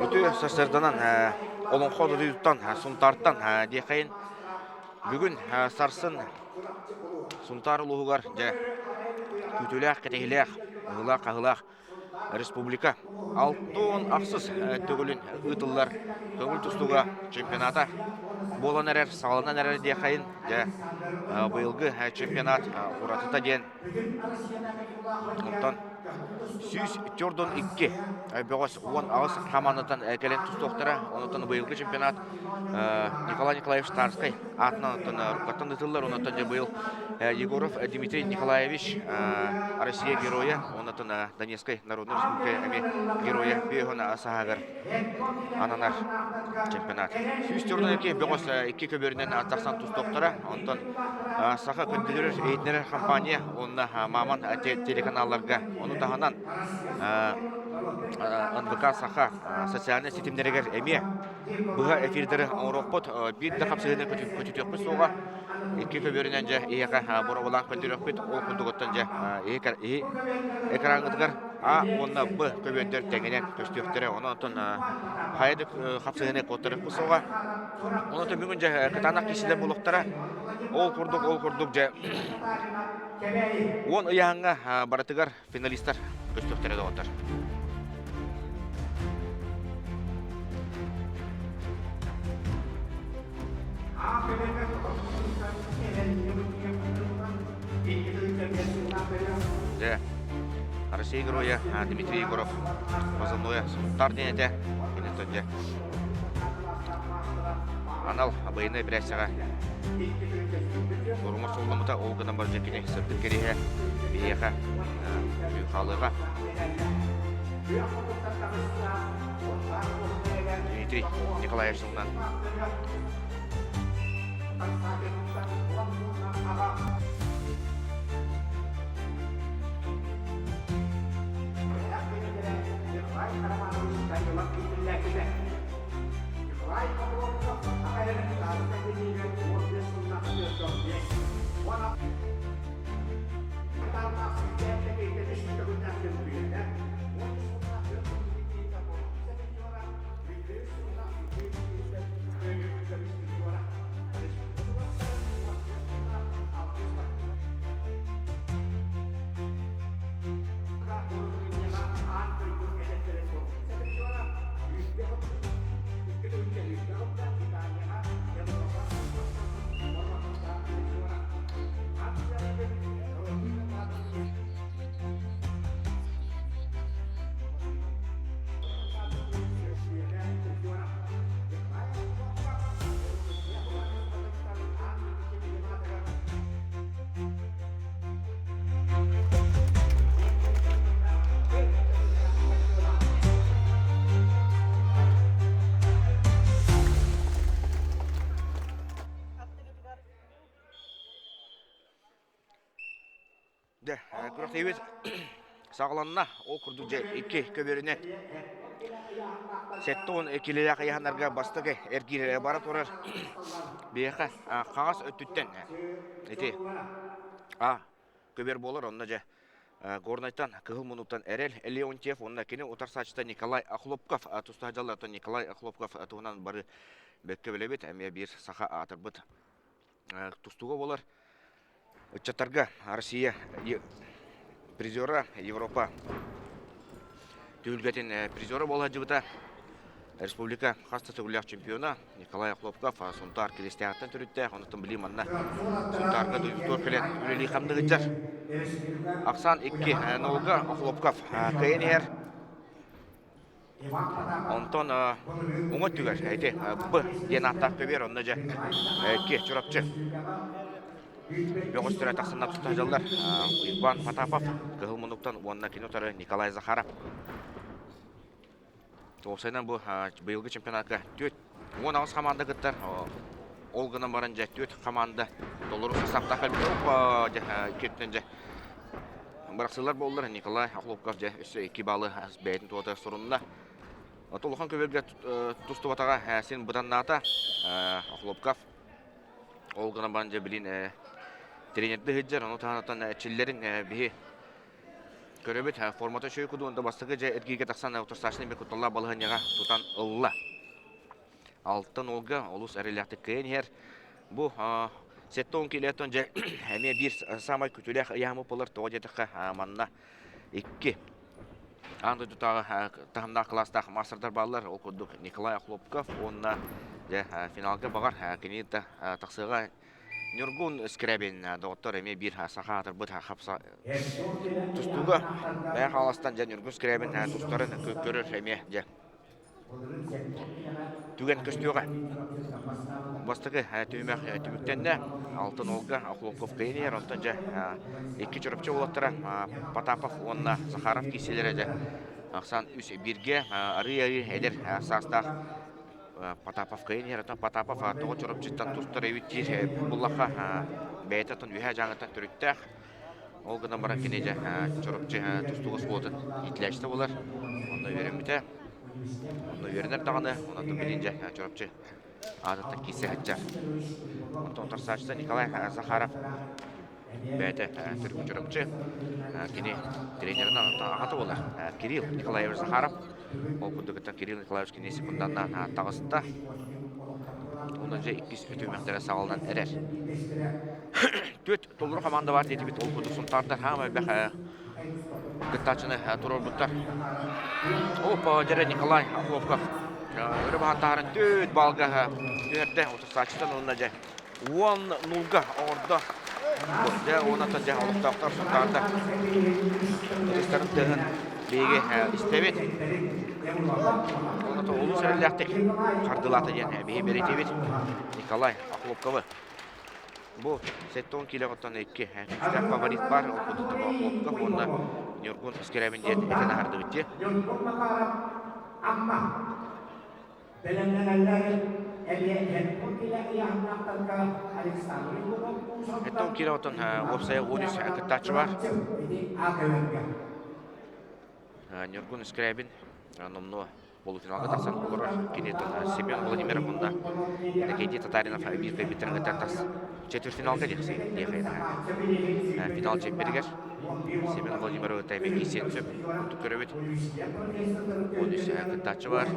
Үтü састарданан олон ходы дүйттан сунтарттан декайын бүгін сарсын сунтар улуғар жа күтіләқ кетегіләқ ұғылақ ағылақ республика алтын ақсыз төгілін ұтылар көңіл тұстуға чемпионата болан әрер сағалынан әрер декайын жа бұйылғы чемпионат ұратыта ден ұнтан сүйіз түрден 2 бөғіз 10 ағыз қаманытан кәлен тұстоқтара онытан бұйылғы чемпионат Николай Николаевич Тарской атынан рұқаттан ұтылар онытан жа бұйыл Егоров Дмитрий Николаевич Россия героя онытан Донецкой Народной Республика героя бейхона асағағыр ананар чемпионат сүйіз түрден 2 бөғіз 2 көберінен аттақсан тұстоқтара онытан сақа көнділер ейтінері компания онына маман телеканалларға оны тағынан НВК сақа социальный сетімдерігер әме бұға эфирдері оңырықпыт бейді қапсылыны көтетекпіз соға екі көберінен жа еға бұра болан көндірекпіт ол күндігіттен жа экранғыдығар онына бұ көбендер тәңінен көстектері оны ұтын қайды қапсылыны көттерекпіз соға оны ұтын бүгін жа кытанақ кесілер болуқтара ол құрдық жа 10 ұяңға баратығар финалистар көстектері доғытыр. Россия героя Дмитрий Егоров позывное «Сунтар» денеде кенетінде анал абайыны бірәсіға Орумар солымыта олғынан бар жекене сұрдық кереге бейеға үйқалыға Дмитрий Николаевич жылынан Күрақтайбет сағыланына ол күрдік жай 2 көберіне сәтті келелі қияғанарға бастығы әргері бара тұрар бейіқі қағас өттіттен көбер болыр онына жа Горнайтан кығыл мұнуттан әрел Леонтьев онына кені отар сачыта Николай Ахлопков тұстағжалар Николай Ахлопков тұғынан бары бәкке білебет әме бір сақа атырбыт тұстуға болар Чаттарға Россия призера Европа түйілгетін призера бола жібіта республика қаста төгіліяқ чемпиона Николай Хлопков Сунтар келестіяқтан түрітті онытын білейм анна Сунтарға дүйістор келен үлелі қамдығы жар Ақсан 2 нолға Хлопков кәйін ер онтон оңыт түгер әйте бұ ден аттақ көбер онына жа ке чұрапчы Бөғістері тақсынап тұтан жалдар Иван Потапов кығыл мұнықтан онына кинотары Николай Захаров. Тоғысайнан бұл бұйылғы чемпионатқа 10 ағыз команда күттір. Олғынан барын жә 4 команда доллары састапта қалбет кеттен жә. Бірақсылар болдыр Николай Ахлопков жә 2 балы бәйтін туаты сұрынына. Толуқан көберге тұсты батаға сен бұдан ната Ахлопков. Олғынан барын жә білін тренерді хыджар, оны тағанаттан чиллерин бихи көрөбет формата шөй кудуында бастығы же эргиге тақсан ұтырсашының бе күтталла балығынеға тұтан ұлла. Алтын олға олус әреляқты күйен ер. Бұ сеттон келеттон же әме бір самай күтілек яғымы болыр тоғадетіқі манна 2. Анды тұтағы тағымда кластағы мастырдар балылар ол күдік Николай Хлопков. Онына финалға бағар кенеті тақсыға Нюргун Скрябин доктор эме бир сахатыр бут хапса тустуга бая халастан жан Нюргун Скрябин тустарын көрөр эме же түген көстөгө бастыгы төмөк түмүктенде алтын олга Ахлопков кайнер онтон же эки чурупчу болоттара Потапов онна Захаров киселере же аксан үс бирге арый эдер састак Потапов кайнер Потапов тоғы чурып життан тустар эвиттир буллаха бәйтатын үйә жаңытан түріттәк. Ол гына баран кенеже чурып тустуғыз болдын итләшті болар. Онда верембіте. Онда веренер тағаны. Онда білінже чурып адаттан кесе хәтчар. Онда тарсачты Николай Захаров бәйті түргі чурып кене тренерін ағаты болар. Кирилл Николаевич Захаров. Ол күндігіттен Кирилл Николаевич кенесі бұнданна тағысында. Ондан же 2 өтімектері сағалынан әрер. Төт толыру команда бар дейді бет ол күнді сұнтарды хама бәқ күттачыны тұрор бұттар. Опа, жәрі Николай Ахлопков. Өрі бағантағырын төт балға өрді. Отырсачыстан онына же 10-0-ға орды. Жә онатын жә олықтақтар сұнтарды. Тұрыстарын тұғын бейге істебет. Онаты олу сәріліқтік қардылаты ден бейе беретебет Николай Ахлопковы. Бұл сеттон келеғыттан екі күштәк фаворит бар. Ол күдікті Ахлопков. Онда Нюргун Скрябин ден әтен ағарды бітте. Сеттон келеғыттан опсая 13 күттачы бар. Нюргун Скрябин номно полуфиналга тақсан олар кенеттен Семен Владимиров онда Никита Татаринов бир капитанга тартас четвертьфиналга дейхейді. Финал чемпергер Семен Владимиров тайбе кесен сөп көрөбет. Он үш күттачы бар.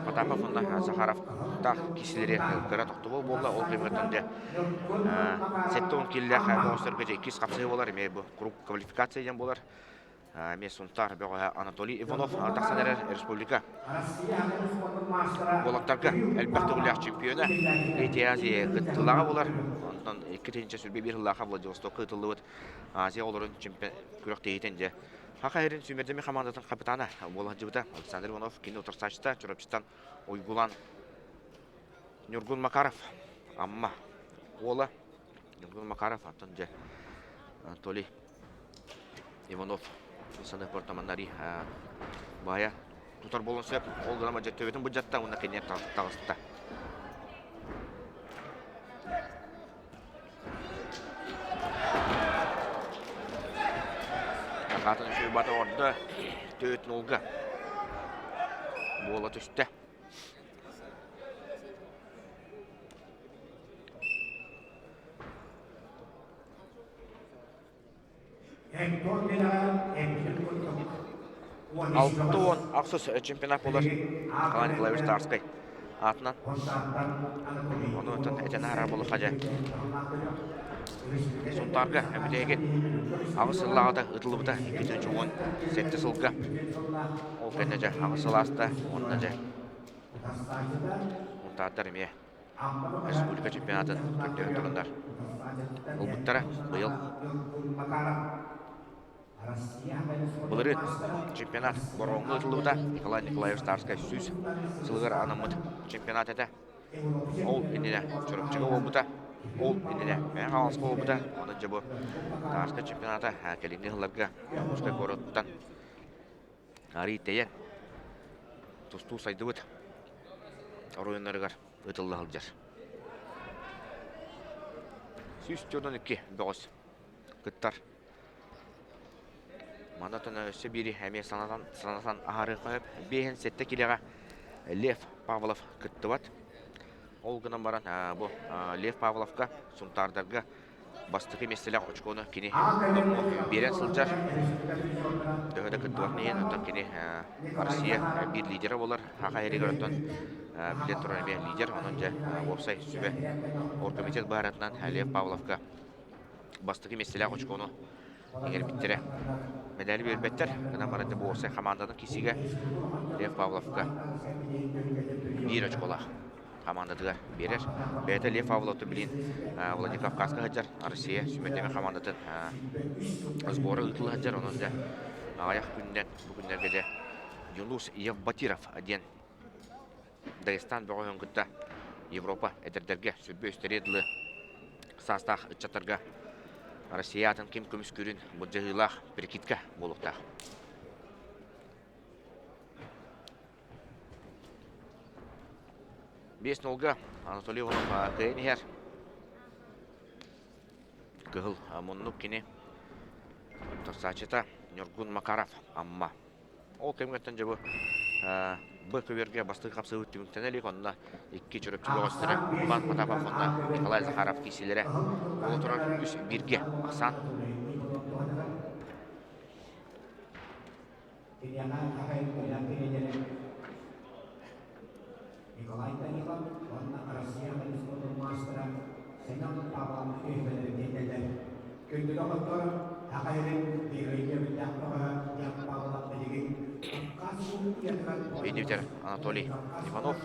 Потапов онда Захаров тақ кеселері көрі тоқты болды. Ол кеметтен де сеттон келлер боғыстырға же 2 қапсығы болар. Круг квалификациядан болар. Месунтар бөғі Анатолий Иванов тақсан әрі республика болақтарға әлбәқті ұлақ чемпионы Лети Азия қыттылаға болар. Ондан 2-ші сүлбе бір ұлаға Владивосток қыттылы өт Азия оларын чемпион күріқті етенде. Хақа әрін сүймердеме командатын капитаны болған жібіті Александр Иванов кені отырсачыта чұрапчыстан ойгулан Нюргун Макаров. Амма олы Нюргун Макаров антон же Анатолий Иванов саны портаманнари бая тутар болын сөп ол грама жеттөбетін бұджатта оны кенер тағысты. Қатын үші баты орды 4-0-ға бола түсті. Алтын ақсыз чемпионат болар Николай Николаевич Тарской атынан. Оны өтін әтен ара болу қажа. Сонтарға әмітеген ағысылағыда ұтылыбыда 2-10 сетті сылға. Ол кәнне жа ағысыласында онына жа. Онтағыдар әме республика чемпионатын көптері тұрындар. Ол бұттара бұйыл. Бұлыры чемпионат бұрынғы ұтылыбыда Николай Николаевич Тарской сүз сылғыр анымыд чемпионат әді. Ол әнеде жүріпчігі ол бұта. Ол әнеде мәң қалысқы ол бұта. Оны жабы Тарской чемпионаты кәлемді ғыларға ұшқа көріттен әрі тәйен тұсту сайды бұд. Оройынларығар ұтылы ғылжар. Сүз жодын 2 бөғыз күттар. Манатын өсі бері әме санасан ағары қойып, бейін сетті келеға Лев Павлов күтті бат. Ол гынан баран бу Лев Павловка сунтардарга бастыкы месселек очкону кини берен сылжар. Дөгөдө кыттыгын отон кини Россия бир лидері болар. Хака эригер отон билет туран лидер, онон же опсай сүбе оргкомитет баратынан Лев Павловка бастыкы месселек очкону егер биттере медаль бербеттер. Гынан баран бу опсай команданын кисиге Лев Павловка бир очкола командадыга берер. Бәйті Лев Павловты білін Владикавказға ғаджар, Россия сүмендеме командатын сборы ұтылы ғаджар. Оның да аяқ күннен бүгіндерге де Юнус Евбатиров аден Дагестан бұғы өңгітті Европа әдердерге сүрбе үстереділі састақ ұтчаттарға Россиятын кем көміс көрін бұджығылақ перекетке болуқта. Бес нолга Анатолий Иванов кайынер. Гыл мұннук кені тұрсачыта Нюргун Макаров амма. Ол кемгеттен жабы бұл көверге басты қапсы өттіміктен әлік. Онына 2 жүріпчі оғыстыры Иван Потапов, онына Николай Захаров кейселері. Ол тұрар үш бірге Ақсан. Николай Данилов, онна Россия спортын мастера, Сенат Павлов өйбелерден көндігі ұлттар, ақайрын бейгейге білдәқтіға яқ Павлов білеген Бейдевтер Анатолий Иванов.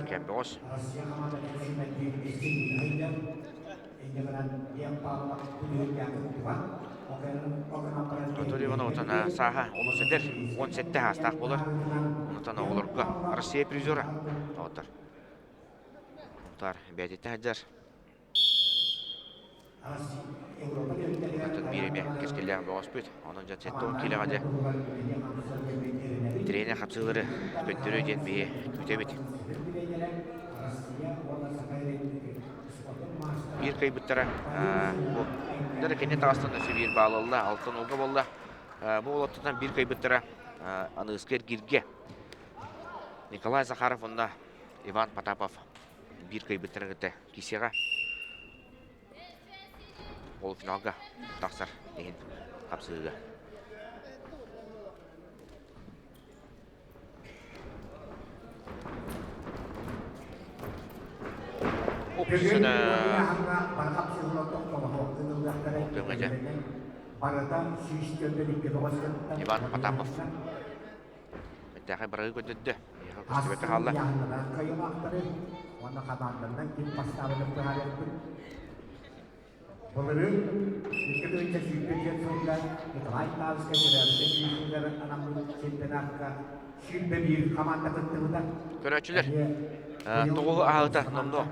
Кәмбеғос. Россия команданы қызметтен естен айды. Анатолий Иванов саға олы сәдер 17 астақ болар. Онытан оғылырға Россия призері. Оғытар. Онтар бәдетті әджар. Онтан биреме кескелләғын боғас бөт. Онын жат сәтті 10 келеға де. Тренер қапсылары көттері ден бейе көте бет. Bir kaybettire. Bu dere kendi tağısından nesi bir bağlılı altın olga bolla. Bu olattan bir kaybettire. Anısker girge. Nikolay Zakharov onda Ivan Potapov bir kaybettire gitti kisiga. Ol finalga taqsar deyin kapsıga. Opsisine Ivan Potapov. Mettəxə bırığı götürdü. Köstübətə qaldı. Bunları ülkede sürdürücü sonunda Nikolay Tavskaya sürdürücülerin anamlı çimpenakka sürdü bir komanda kıttığında Көрәтшілер, тұғығы ағыта номды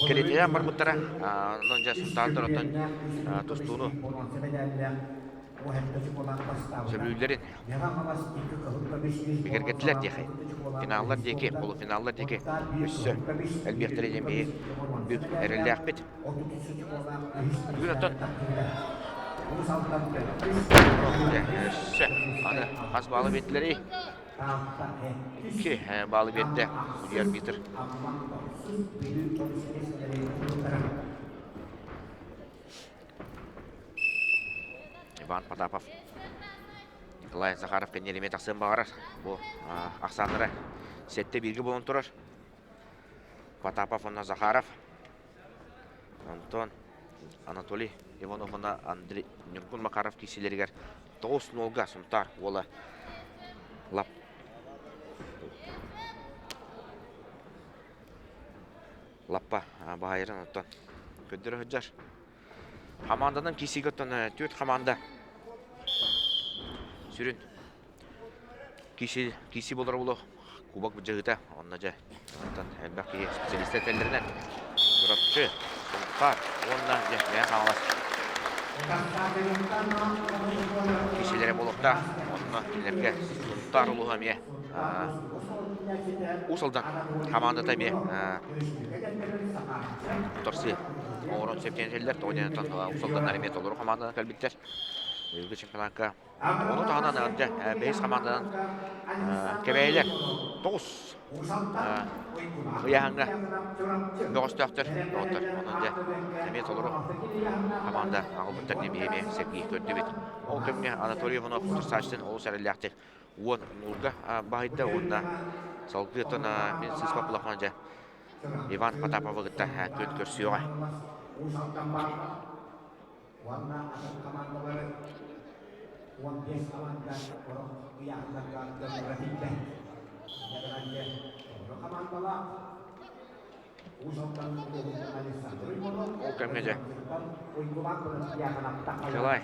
келетеен бар бұттара, нонжа сұлтандар отын тұстуыны сөбілілерін бекергеттілер дейхай. Финаллар дейке, полуфиналлар дейке өссі әлбектері демейі бүк әрілі ақпет. Бүгін отын өссі аны қас балы беттілері İki bağlı bette diğer bitir. Ivan Potapov. Nikolay Zakharov kendilerine taksın bağırar. Bu aksanlara sette bilgi bulun durur. Potapov ona Zakharov. Anton Anatoliy Ivanov ona Andrei Nurgun Makarov kişileri 9-0'ga suntar. Ola lap Lappa bağırın otan. Köndürü hıccar. Hamandanın kisi götten tüt hamanda. Sürün. Kisi bolar bulu. Kubak bıcağıta. Onnaca. Ondan elbaki spesialistler ellerinden. Duratçı. Suntar. Ondan ne kalas. Kişilere bulukta. Onunla ilerge. Suntar ulu hamiye. Usaldan komanda tabi torsi oğrun septenseller toydan usaldan arimet olur komanda kalbitler Быйылгы чемпионатка onu tahanan önce 5 komandadan kebeyler 9 hıyahanga böğüstöktür otur. Onun önce emet olur komanda ağılbıtlarını beyme Sergey kördü bit. Ol kömge Anatoly Ivanov otursaçtın olu sərəlləkdir. Uon nulga bahiddə onunla salgıtın ben sıspa bulaqmanca Ivan Potapova gıtta köt körsüyoğa. Warna atau komandoları uang bias komanda orang yang agak berhenti. Jangan aja orang komandolar usahakan untuk mengalihkan. Ol kömgece Nikolay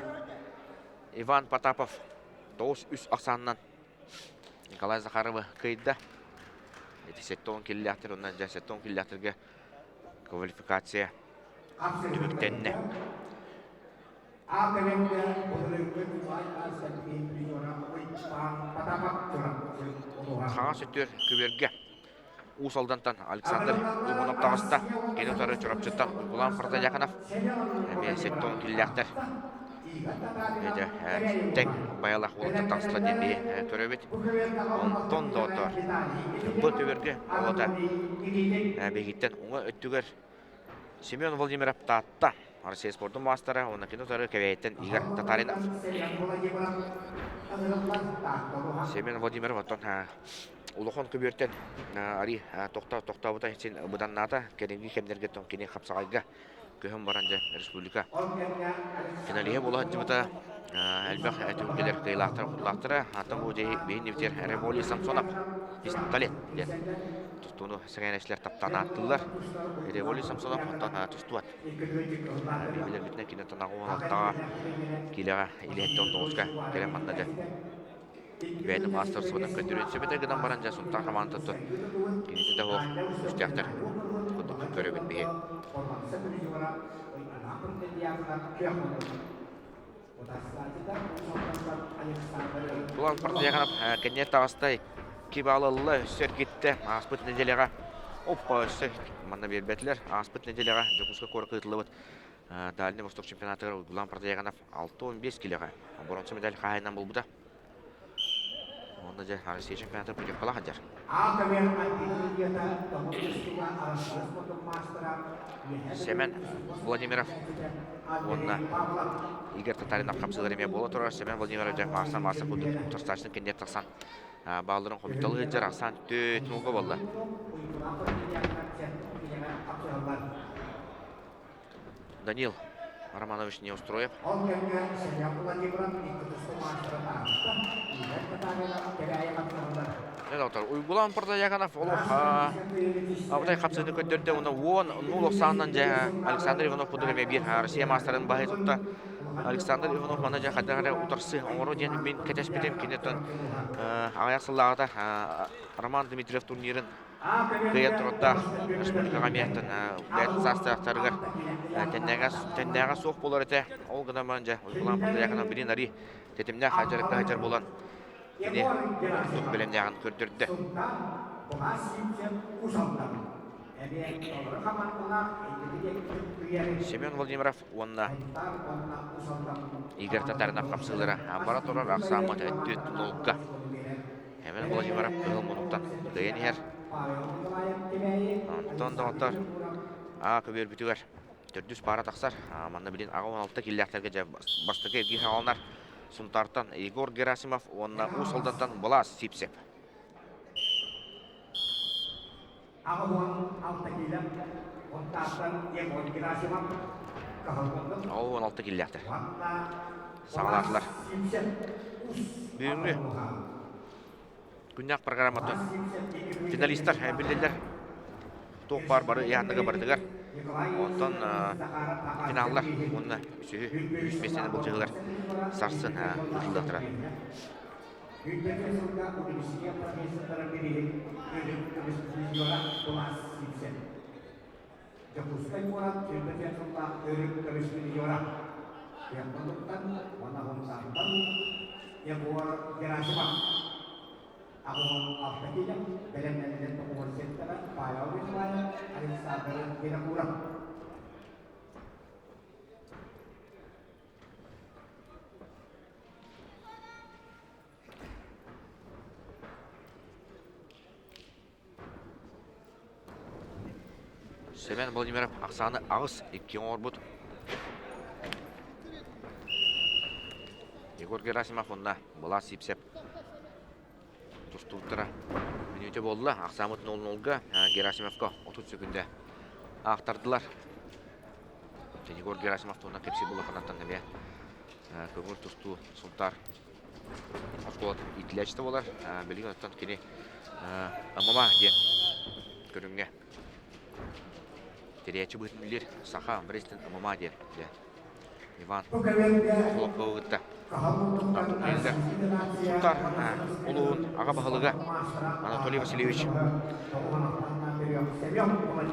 Ivan Potapov 9-3 aksandan Nikolay Zakharov'ı kıydı. Setton killiyahtır ondan önce setton killiyahtırga kvalifikasiya tümüktenne. Sağa sütür küberge Usaldantan Alexander Uygunov tağısta Genotarı çorapçıttan Uygulan Fırda Yakanov Hem setton killiyahtır Ece tek bayalaq olata tağısla demeye töröbet Onton da otar Bu küberge olata Begitten ona öttüger Semyon Vladimir Aptatta Россия спортун мастера, онна кинотары кебейттен Игорь Татаринов. Семен Владимиров оттон улухон көбөртен ари тоқтабыта сен бұдан ната кәдімгі кемдерге тон кене қапсағайға көһім баранжа республика. Финалия болу хатжыбыта әлбәқ әтүмкелер қиылақтыра атын бұл жей бейін невтер Револий Самсонов пистолет. Tustuunu säännösler taptaan aattıllar. Revoli Samsonov ottaa tustuat. Bilir bitne kinetan aguvaltaa. Kilega ilehti on toska kelemannada. Vein Masters vodan kötürün sebete gidan baranja sunta kamantattu. Kinittä ho ustjahtar. Kutukka körövin bihe. Tulan partiyakanap kennyetta vastai. Kibalalla sergitte aspıt nedelere oppa manna berbetler aspıt nedelere Jokuska korkutulub Dальний Восток чемпионаты Углан Протяганов 6-15 килога. Бронза медаль хайнан булбуда. Онда же Россия чемпионаты против Калахаджар. Семен Владимиров онна Игорь Татаринов камсыларыме боло турар. Семен Владимиров же Марсан будут турсташын кендет таксан. Bağların komitalı hıccar aksan töt nolga bolla. Данил Романович не устроив. Uygulan Parda Yakanov олох абдай капсыны көттөрдө уна 10-0 сандан жа Александр Иванов будугеме бир Россия мастарын баһай тутта. Александр Иванов мана жа хадагара утарсы оңоро ден мен кетеспетем кинетон аясыллагыда Роман Дмитриев турнирин кыйын турда республикага мияттан бәт састактаргар теннега соқ болар эте. Ол гына манжа Uygulan Parda Yakanov бирин ари тетимне хаҗар болан. Ini untuk belenjangan kördürdü. Semyon Vladimиров onunla Igor Tatarинov kapsıları ambaratorar aksamat öttüt nolga. Hemen Vladimиров ılmonuktan gıyan yer. Anton da otar. Köbür bütüger. Tördüs para taksar. Manna bilin ağa 16 killakterge bastıkı evgi havalar. Suntartan Igor Gerasimov, onunla Usaldantan Blas Sipsep. O 16 killaktır. Sağlarlar. Büyüğünlü. Günyak programatın finalistler, bildiler. Toq barı yandığı barıdıgar. Ondan finallar, onunla 3-5 sene bulacaklar. Sarsın ıtıldatırlar. Ako aftakilang dalam nalilan penguruskan tara payaw wala ay sabaran pinakurang. Семен Владимиров Ақсаны Ағыс 2 орбут. Егор Герасимов онна бұла сипсеп. Тұстуыттыра минуте болды. Ақсамыт 0-0-ға Герасимовқа 30 секунде ақтардылар. Егор Герасимов туына кепси бұлы қанаттан әме. Көңіл тұсту сұнтар. Ашқолат итіләчті болар. Білген өттен кені Амама ден көрінге. Теречі бұйтын білер. Саха Брестен Амама ден. Иван Құлық бұғытта. Сұнтар ұлуын аға бағылыға Анатолий Васильевич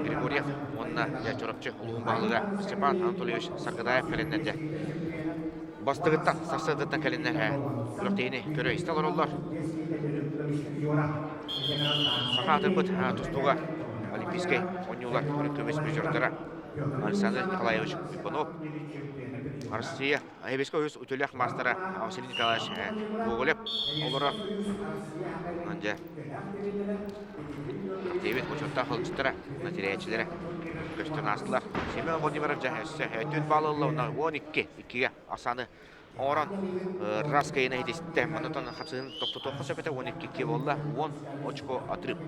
Григорьев, онына жачорапчы ұлуын бағылыға Степан Анатольевич Саргадаев кәліннәнде. Бастығыттан, сарсығыттан кәліннәр күліктейіні көрі істалар олар. Сақа атырбыт тұстуға Олимпийский ойнулар көрінкөмес призердері Александр Николаевич Ипанов. Россия Айбеско өз үтілік мастера Василий Николаевич Гоголев олары Анде Девин Кучотта қылчыттыры нәтиреячілері көстен астылар. Семен Владимиров жәхесі өтін балылы 12-2-ге асаны оран раскайына едесті мұнытын қапсығын тоқты-тоқы сөпеті 12-2 болды 10 очко атырып.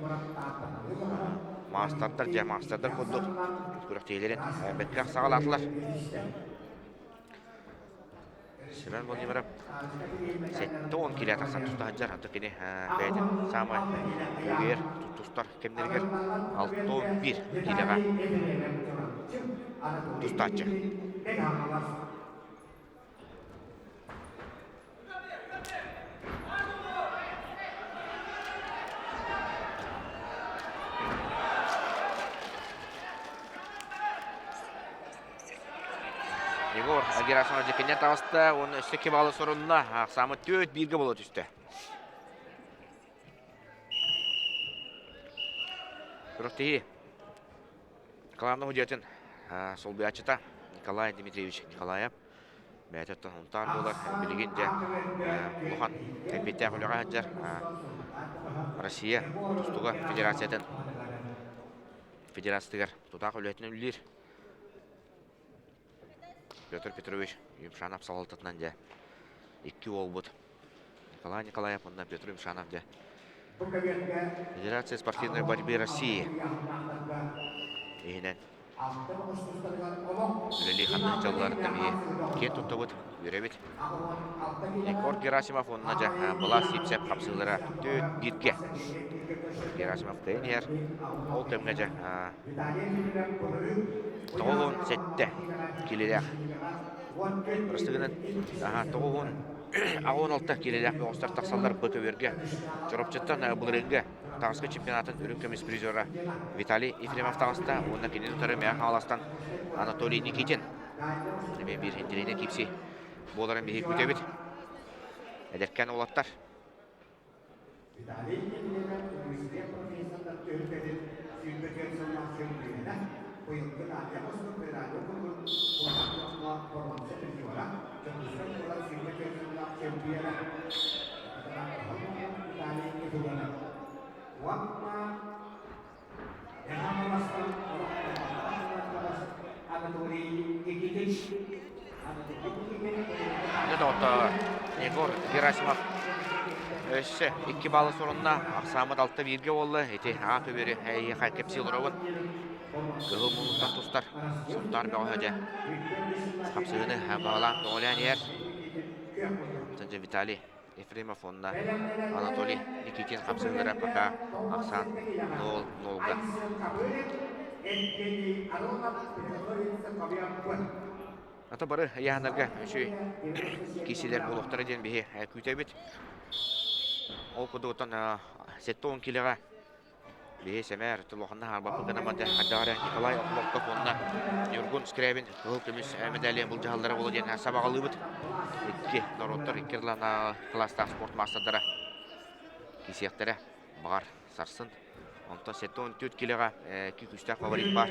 Мастердар көдді көріктейлерін бәтпек сағалатылар. Семен Владимиров 7-10 келе атақсан тұста хаджар аты кені бәйден самай өгер тұстар кемдергер 6-11 келеға тұста атчы. Егор Герасимов жекенен тағысты, оны үстеке балы сұрынына Ақсамы 4-1-ге болады үсті. Күріқтейі Николаевның үдетін сол бәтчіта Николай Дмитриевич Николаев бәтеттен ұнтар болар білген де бұған кәмбетті әқылыға әджер Россия тұстуға федерациятығар тұтақ өлетін өлілер. Петр Петрович Юмшанов салалтатынан де 2 ол бұд. Николай Николаев, онда Петр Юмшанов де. Федерация спортивной борьбы России. Егінен. Үлелі қанның жалыларында бейі кен тұтты бұд, үйребет. Егор Герасимов, онна жа бұла сепсеп қапсылыра 4-1-ге. Герасимов кәйнер. Ол көмге жа 9-7 келелек. Рыстығынан 9-16 келелек оңыстар тақсалдар бұтөверге. Жұрапчыттан бұл реңге тағысқы чемпионатын үрінкөмес призері Виталий Ефремов тағыста. Онына кенен ұтары мәң қаластан Анатолий Никитин. Мен бір хенделейіне кепсей боларын бейік өтебет. Әдеркен олаттар. Егор Герасимов өсі 2 балы сұрынна Ақсамыд 6-1-ге олы. Әте аты бері әйеқа кепсел ұровын. Гүл мұлықтан тұстар. Сұнтар бәу әде. Қапсығыны бағалан оңылан ер. Тұнжы Виталий Ефремов онна Анатолий Никитин қапсығылары пақа Ақсан 0-0-ға. Ата бары яғынарға үші кеселер болуқтары ден бейі көйтәбет. Ол күді ұтан 7-10 келеға бейі сәмәр тұлуғында арбапы ғанамады Аддағары Николай Оқылоққа фонына Нюргун Скрябин ғыл көміс медалия бұл жағалдары болу ден сабағалы бұд. 2 народтар, 2 класста спорт мастадары кесектері бағар сарсын. Онта 7-14 келеға 2 күстақ фаворит бар.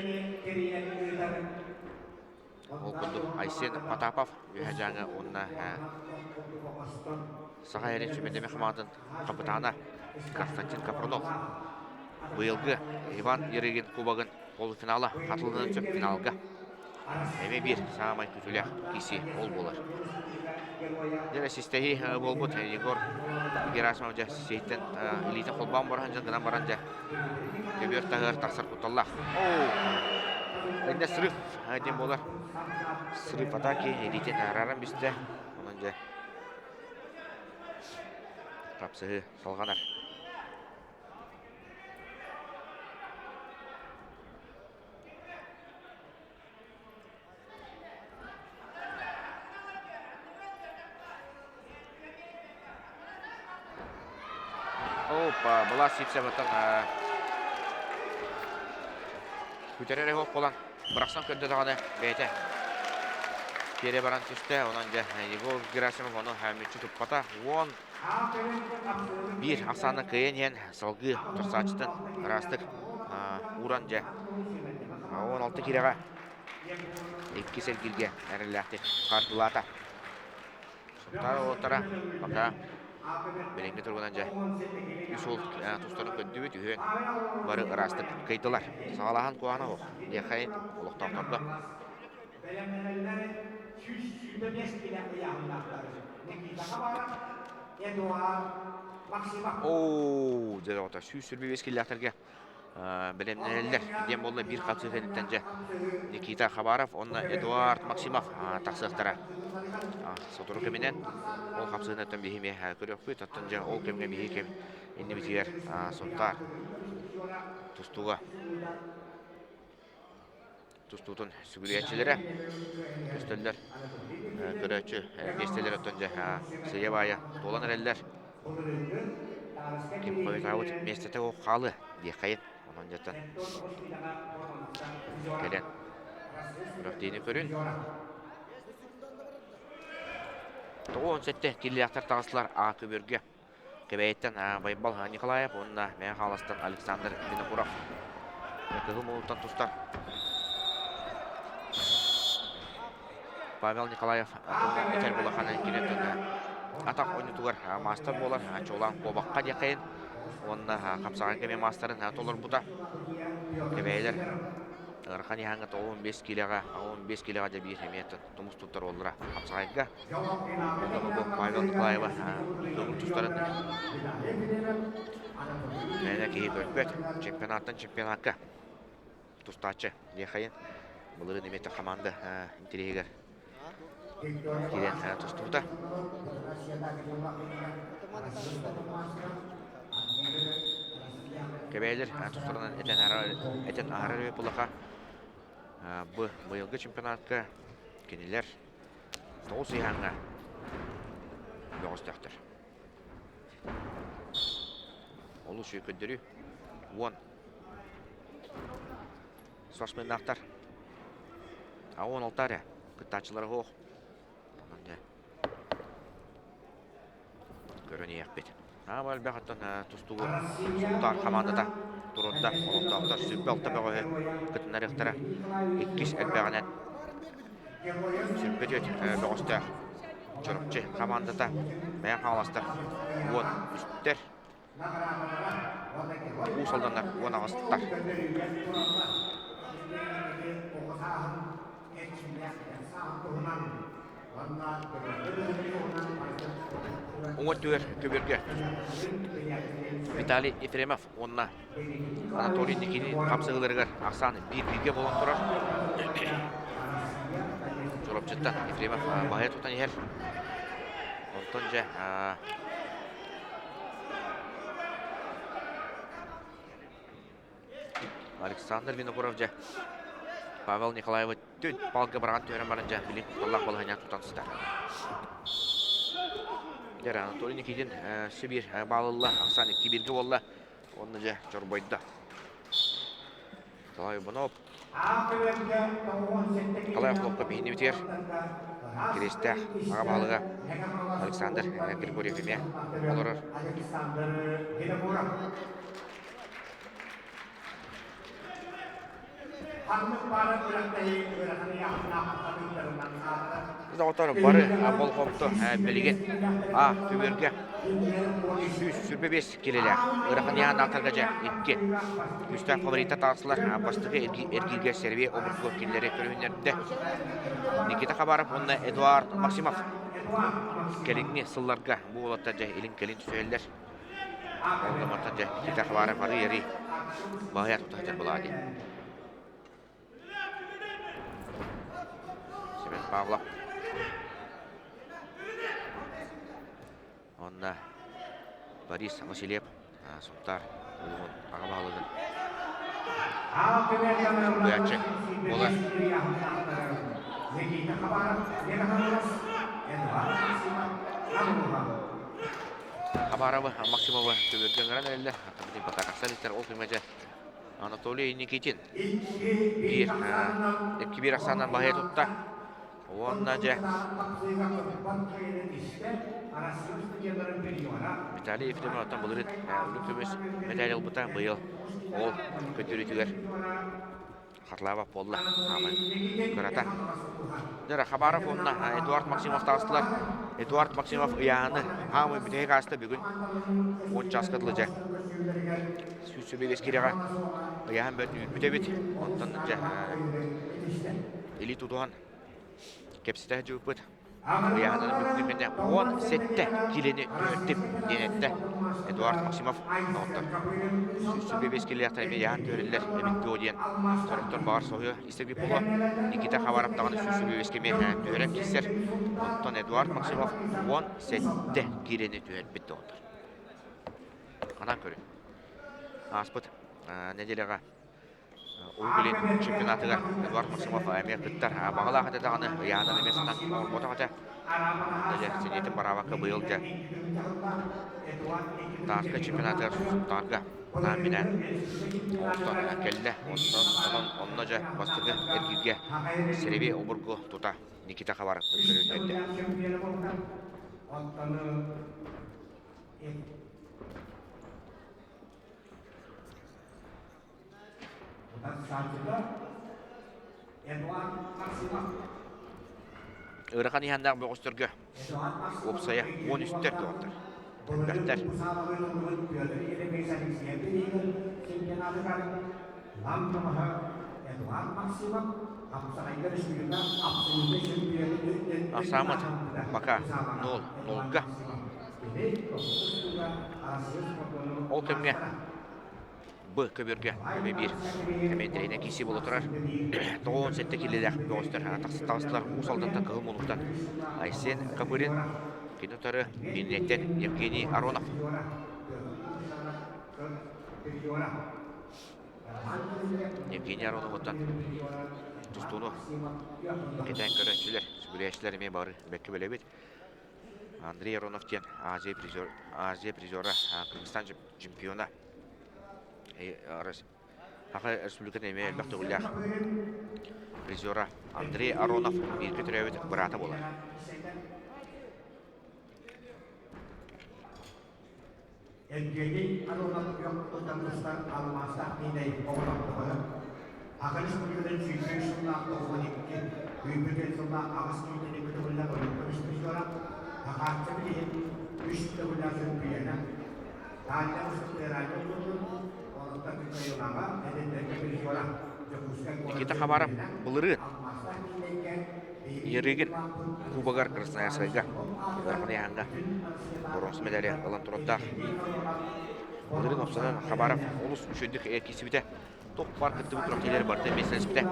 Ол күнді Айсен Потапов жаңы онына саға әрен сөмендеме қамадын капитаны Константин Капронов. Бұйылғы Иван Ереген кубағын полуфинала қатылдыны түсіп финалға. Әме бір самай күтілі кесі ол болар. Дәрі систегі бол бұд Егор Герасимов жа сейттен элита қолбан барған жа, ғынан барған жа. Көбер тағыр тақсар құтталлақ. Әнде сұрыф әден болар. Сұрыф атаки элитен араран бісті. Онан жа қапсығы салғанар. Опа, была сипсе батан күтерері хоқ болан. Бірақсан көнді дағаны бәйті. Кере баран түсті, онан жа Егор Герасимов оны әмітші тұппата. Он бір ақсаны күйен ен салғы тұрсачытын растық уран жа. 16 кереға 2 сәлгілге әріләқті қартылата. Сұқтары отара, бақа Белеңге тұрғынан жа. Үсол тұстарын көнді өт үйен бары ұрастық қайтылар. Сағалаған қуаны оқ. Декайын олықтан тұрды. Оу, деді ота. Сүрбе бескелі білемнелер. Дем болды бір қапсы фәнеттен жа. Никита Хабаров, онна Эдуард Максимов тақсықтара. Сотыру кемінен ол қапсығын әттен бейхеме көрек бұй. Таттын жа ол кемге бейхем енді бітігер соттар. Тұстуға. Тұстуытын сүгілетшілері. Түстелдер. Көрекші бестелер әттен жа сүйе байы толан әрелер. Кем қойы тауыт местеті ол қалы дейқайын. Онан жаттан келен. Бірақ дейіні көрін. 17 келелектер тағысылар көберге. Кебейттен Байбал Николаев, онына мән қаластан Александр Винокуров. Кығыл молуттан тұстар. Павел Николаев етер болақаны келеттен атақ ойнытуғар мастер болар. Чолан қобаққа деқайын. Онына қапсаған кеме мастерін толыр бұта. Кебейлер Архани хаңғыт 15 келеға да бір еметтін тұмыс тұттар олыра қапсағайға. Онда бұл Павел Николаева көңіл тұстарын мәне кейі көрпет. Чемпионаттан чемпионатқа тұстачы декайын. Бұлырын еметті команды интерегер келен тұстуыда. Кебейлер тұстарынан әтен ағырар өп бұлыға. Бұйылғы чемпионатқа кенелер 9 сыйғанға бөғыстақтыр. Олы шүйкөндері 10 спортсмендақтар 16-тары күттачылары оқ. Көріне еқпет. Абал бәғаттан тұстуғы сұқтар командада тұрында олықтақтар сүрбе алта бәғығы күтінар еқтара 2 әлбәғінен сүрбе дөт бәғысты жұрықчы командада мән қағаластар 10 үстер ұсалданар 10 ағыстар. Оңғыр көберге Виталий Ефремов, онына Анатолий Никинин қапсығылырғыр ақсаны бір-бірге болан тұрар. Жолапчыттан Ефремов бағай тұтан ер. Онтан жа Александр Винокуров жа Павел Николаева түн балға барған түрін барын жа білін құлақ болғаниян тұтансыздар. Анатолий Никитин Сибир балылы ақсан 2-1-ге болла. Оны жа жорбойды. Талай бұнып. Қалай құлыққа бейінне бітер. Кересті аға балыға Александр Григорьевіме олырыр. Завтар бары бол хопты билген төберге сүрбебес келелер. Ырахын ян артаргача 2. Күстә фаворита тасылар бастыгы эргиге серве обурго киллере көрүнөрдө. Никита Хабаров, онна Эдуард Максимов. Келинни сылларга бу болотта жа илин келин сөйлер. Онда мата жа Никита Хабаров ары ери. Бая тутатыр булады. Себен Павлов. Онна Борис Васильев, Султар, Агабалыгын. Буячы, Бола. Хабарова, Максимова, төберген гран әлі. Атамдың батақасалистер ол күймәжі Анатолий Никитин. Bir Аксаннан бағай тұтта. Онна жа Виталий Ефремовтан бұлырын үліктіміз медаль бұта бұйыл ол көтөрүтүгер Хатлава Полла көрата. Дара Хабаров онна Эдуард Максимов тастылар. Эдуард Максимов ұяны хамы бүтеге қасты бүгін 10 жасқыдылы жа. Сүбебес кереға ұян бүте бүт. Онтан жа Eli Tutuhan kepsitä juuput. Ja nyt mennään 17 kilini työttip denettä. Eduard Maksimov noottar. Süsübebeskiliyahtaimi yahan työlliller emitki odien. Soroktor bağır soğuyor. İstegi polo. Nikita Havarab dağını süsübebeskimi työren kisser. Ondan Eduard Maksimov 17 kilini työttip noottar. Anan körü. Aspıt. Nedeleğe. Углин чемпионатыга Эдуард Максимов әмек кыттар бағала қата дағаны яғынан емесінен орбота қата сенетін баравақы бұйыл жа тағырғы чемпионатыға сұқтарға наминен оқтан әкелі онына жа бастығы әргеге серебе обырғы тұта Никита Хабаров көрінеді. Ыракан иһаннақ бөғістіргі опсая 13-тер көғаттыр. Бәқтер. Асамат Мака 0-0-ға. Ол көмге Б көберге бір комментарийне киси болу тұрар. 17 келелер бөғістер. Тағыстылар ұсалданда қығым олықтан. Айсен Капырин, кинотары Бенлеттен Евгений Аронов. Евгений Аронов оттан тұстуыны кетен көрәтшілер, сүгіләшілер мен бары бәккі бөлебет. Андрей Ароновтен Азия призера, Кыргызстан чемпиона. Аха республиканы эме элбакты улях призера Андрей Аронов бирге түрәбет бұраты болар. Евгений Аронов отандастар алмастар нендей оғылақты болар. Ақын республикадан 20 жылда 92 өйбөтен жылда ағыс кейтіне күті бұлда болуқтымыз призера ақартты білейін 3 жылда бұлда жүрпейені тағында ұстықлерайды Никита Хабаров бұлырын ерігін Кубагар Красноярскайға Рахманияңға бронз медалі алан тұраттақ. Бұлырын опсанан Хабаров олыс үшіндік әркесі біте топ бар күтті бұтырақтелері барды меселес біте.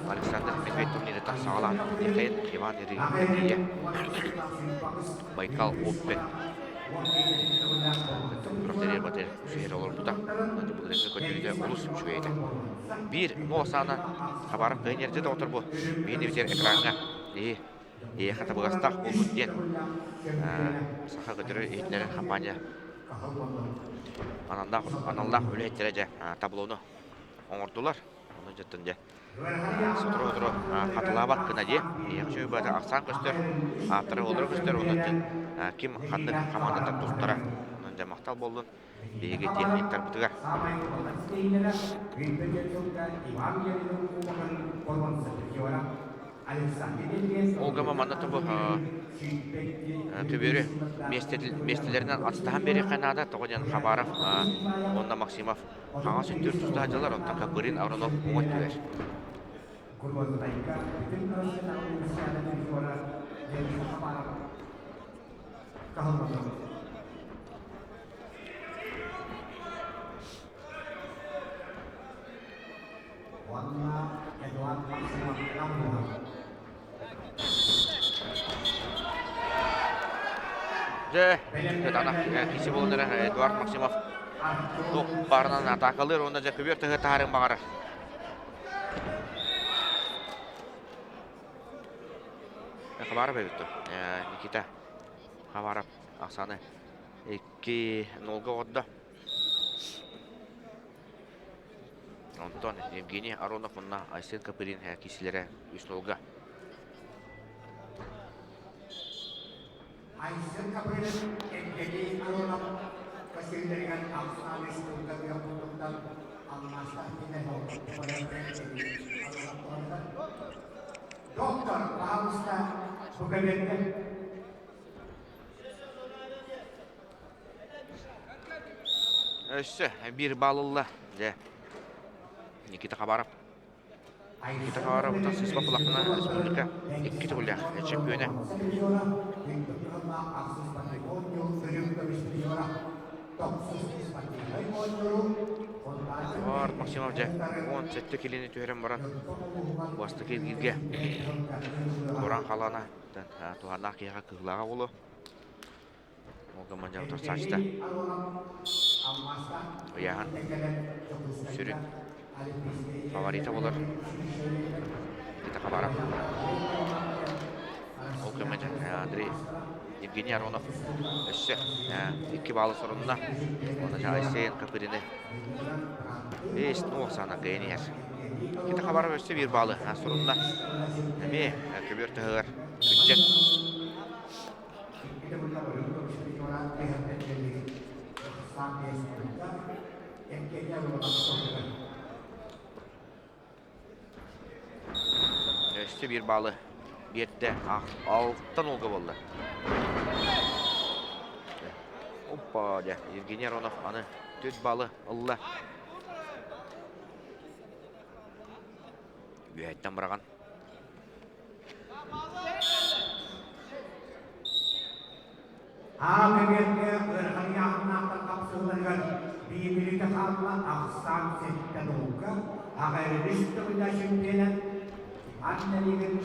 Александр Медведь турнирі тақсағалан Ехайын Иван Ерігін Байкал Оппен Профтер батер шehir olur bu da. Bu renkli kötülüğe ulus şüpheydi. Bir Nolasana Хабаров кайнерде de otur bu. Beni biter ekranına. Hata bağıstak oldu diyen. Saha götürü eğitimlerin kampanya. Anallah öyle ettirece tablonu oңордулар. Onu jöttünce. Sotru hatıla bakkına diye. Şöyle böyle aksan göster. Atırı olur göster. Onun için kim kandık komandatan dostlara. Önce maktal boldun. Беге техниктар бутыга. Самай Стейнера, Вильберденсонга, Евангелиум Кумаган, Форман Сатриора, Александр Дельгес, Олга маманатын бу көбөрү местелеринен астахан бери канада тогоден Хабаров, онна Максимов. Хаңа сөттөр тустаа жылар оттан Капырин Аронов оңой түлер. Kurbantaika, bütün arasında uluslararası bir sonra geldiği habara kalmadı. Wanna Edward Maximum Lambuhan. Же, тана киси болдыр Эдуард Максимов. Топ барынан атакалыр, онда же көбөр тыгы тарын багар. Хабаров бетті. Никита Хабаров Ақсаны 2-0-ға отды. Онтон Евгений Аронов мұнна Айсен Капырин кесілері 3-0-ға. Айсен Капырин Евгений Аронов кесілдерген Ақсаны 3-0-ға yapıldığından anlaştan yine Doktor Bağımızda bu kadar Өссі, бір балылы. Никита Хабаров. Никита Хабаров ұтан Сыспа Бұлақына республика 2 түгілі чемпионы. Эдуард Максимов же 17 келені түйерен баран. Басты келгелге. Боран қалана. Туғанна қияға күғылаға болу. Олға манжауытар сачта. Ояған сүрін фаворита болар. Никита Хабаров. Олға манжауытар Андрей Евгений Аронов. Өссі 2 балы сұрынына. Оны жа Айсен Капырины 5-0 сана қайын ер. Никита Хабаров өссі 1 балы сұрынына. Әме көбір тұғығыр күтчен. Өсті 1 балы бетті алтын олғы болды. Опа, Евгений Аронов аны 4 балы ұлла. Үйәйттен бұраған. Ağabey'e ırkını yakınakta kapsıldırgan bir birlikte kalma aksan setten olga. Ağabey'e rüştüğünde şimdiyle anneliğin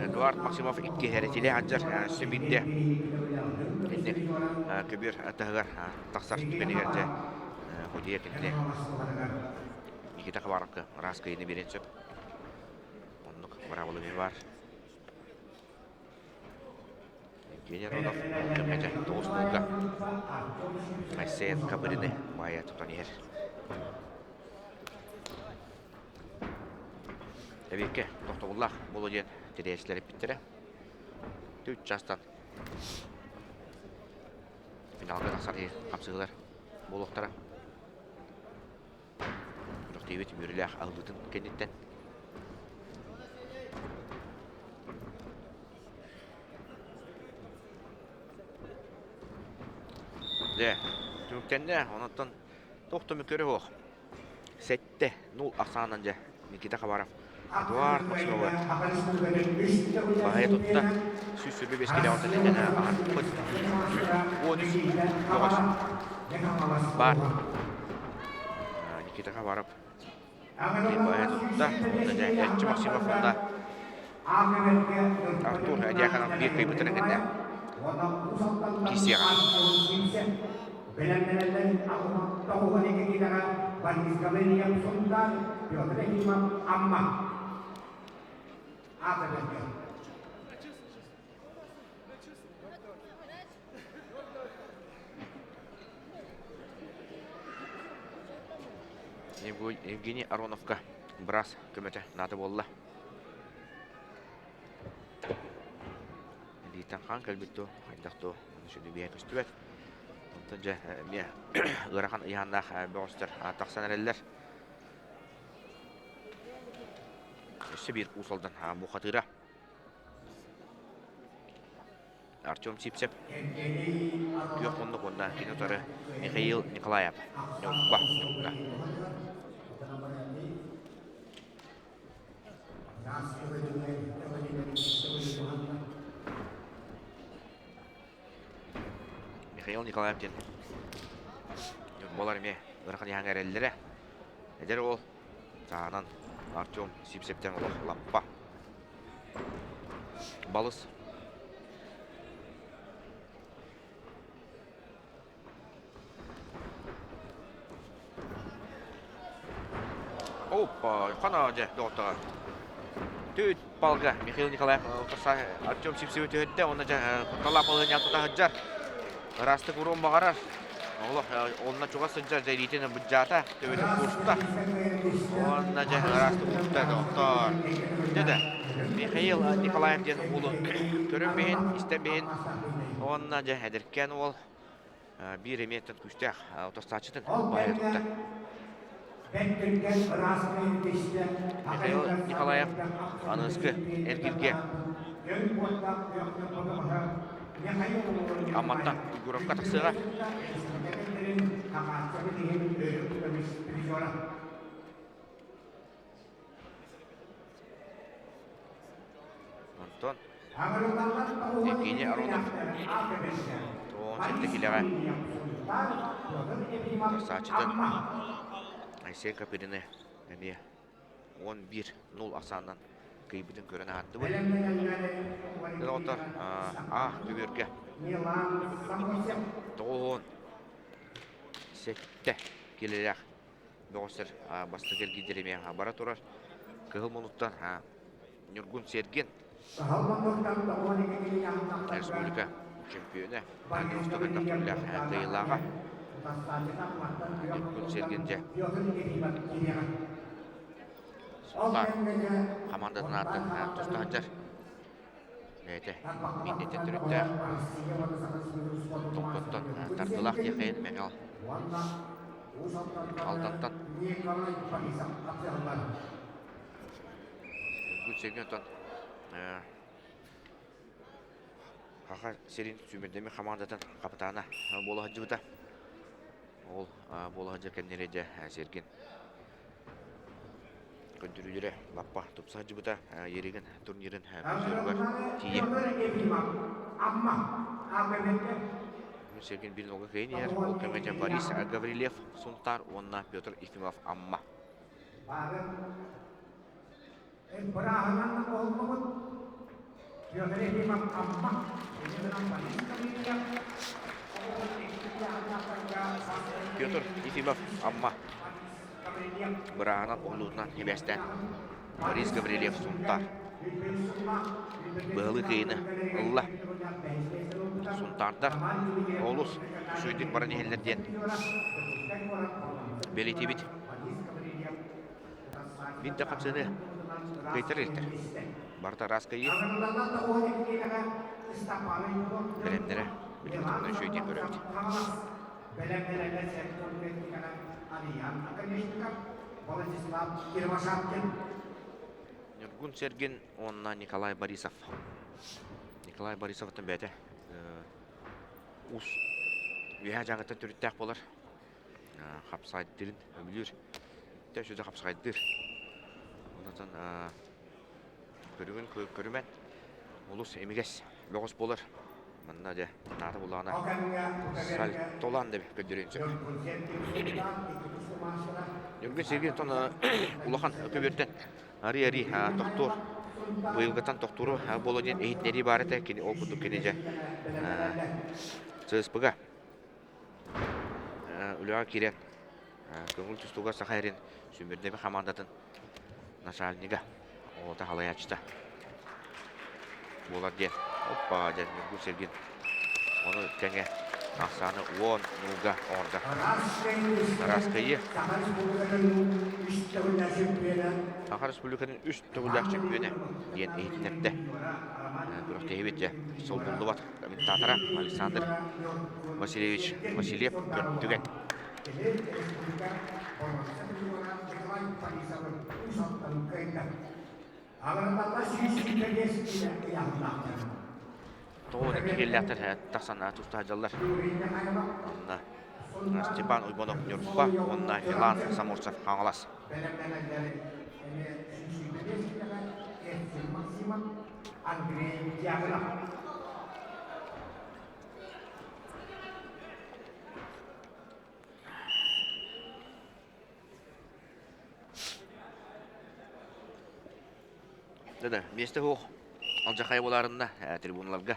Эдуард Максимов 2 хәрәтиле аджар сөбидде. Иннек көбір тағығар тақсар түпенегерде Худия кенде. Никита Хабаровка рас кайыны берен сөп. Онлық бравылы мен бар. Евгений Аронов көмәді 9-0-ға. Айсен Капырины бая тұтан ер. Әбекке тоқтығылақ болу ден тересілер біттірі. 3 жастан. Финалға тақсар қапсығылар болуқтара. Бұрақ дейбет мөрілі ағылдың кәнеттен. Түміктенде, онаттан тоқты мүкері оқ. 7-0 Ақсанынан же Никита Хабаров. Эдуард Максимовы. Бағай тұтта. Сүрбе 5 келе ауынта леген ағар бұд. 13-9 бар. Никита Хабаров. Бағай тұтта. Онда же Әтчі Максимов онда. Артур Әдияқанан бір көйбітірінгенде. Кисеға. Belenlerden almak tahuğun ekibine bandizgameni yapsınlar, yolda imam amma. Aferin. Евгений Ароновка брас көмөтө наты болла. Литан хан калбитту, хайдакту, шуну бия көстүбөт. Онтон же ырахан ыяннах бөстер тахсан эреллер. Өсі бір усалдан мұқатыра. Артем Сипсеп. Күйек қонды қонда. Кенотары Михаил Николаев. Неуқпа. Неуқта. Михаил Николаев ден. Болар ме ырахан яң әреллері. Әдер ол. Сағанан Артем Сипсептен олық лаппа. Балыс. Опа, қана же доғыттаға. Түйт балға Михаил Николаев отырса Артем Сипсеп өтеді. Оны же құттала балығын ялтыда ғыджар. Расты көруін бағарар. Онна чуға сыджар жайлитені бұджата. Төбеті көршіпта. Онна же расты көршіпта доғыттар. Деді. Михаил Николаев ден ұлы көрінбейін, істенбейін. Онна же әдіркен ол бір еметтен күштәк отырстачытын байырдықта. Михаил Николаев анысқы әргелге Амматтан Гуровка тақсыға. Антон Евгений Аронов. Тоғын сетті келеға. Сачыдың Айсен Капирины 11-0 асаннан күйбідің көріні атты бұл. Дәл отыр көберге. Тоғын сетті келелек. Доғыстыр басты келгендереме бара тұрар. Кығыл мұнуттан Нұргүн Серген. Республика чемпионы. Аңғыстығын дақтырлық қиылаға. Нұргүн Серген же. Сонда командадан атын тұстағанжар. Әйті, миннеттен түріттер. Тоқтоттан тартылақ деқайын мәңал. Алдантан. Нұргүн Серген тон. Қақа серин сүмірдемі командадан қапытағына болы ғаджыбыта. Ол болы ғаджыр кәмнері де Серген. Көндірілері лаппа тұпса ғаджыбыта ереген турнирін көздері бар тие. Серген білін оғы кейін ер. Ол көмәнде Борис Гаврилев, Сунтар, онна Петр Ефимов Амма. Петр Ефимов Амма. Бұрағынан ұлуынан еместен Борис Гаврилев Сунтар. Бұғылы кейіні ұлла. Сунтардар олыс сөйдік баран елдерден. Белеті бит. Бинті қапсыны қайтыр елдер. Барта раскайы. Білемдері. Білімдерін сөйден көрімді. Нұргүн Серген, онна Николай Борисов. Николай Борисовтың бәді ұс үйә жаңғыттан түріттәк болар. Қапсайдырын өмілер. Тәу сөзі қапсайдыр. Онатын көрімен ұлыс емегес бөғыс болар. Мұнна де наты болағына сәл толан деп көндірейін сөп. Нұргүн Серген тоны ұлақан көберден ари-ари тоқтур. Бұйылғытан тоқтуру болу ден әйітнері бар еті. Кені ол бұдық кені же сығыспыға. Үліға керен көңіл түстуға сақайрен сөмірдегі командатын начальнига. Олата қалай ачыта. Болар ден. Оппа, ден Нұргүн Серген. Оны кәңе Ақсаны 10 нуга орда. Раскайы. Раскайы. Саха Республиканың үш тәуелді чемпионы. Саха Республиканың 3 төгілдәк чемпионы. Ен ейтінетті. Күріқті ебетте. Сол болды бат. Комментатора Александр Васильевич Васильев көрттіген. Тоғын кегелләтір тақсан тұста жалар. Степан Уйбонов Нюрба, онна Милан Самурцев қаңылас. Деді, бесті хоқ алжақай боларында трибуналарға.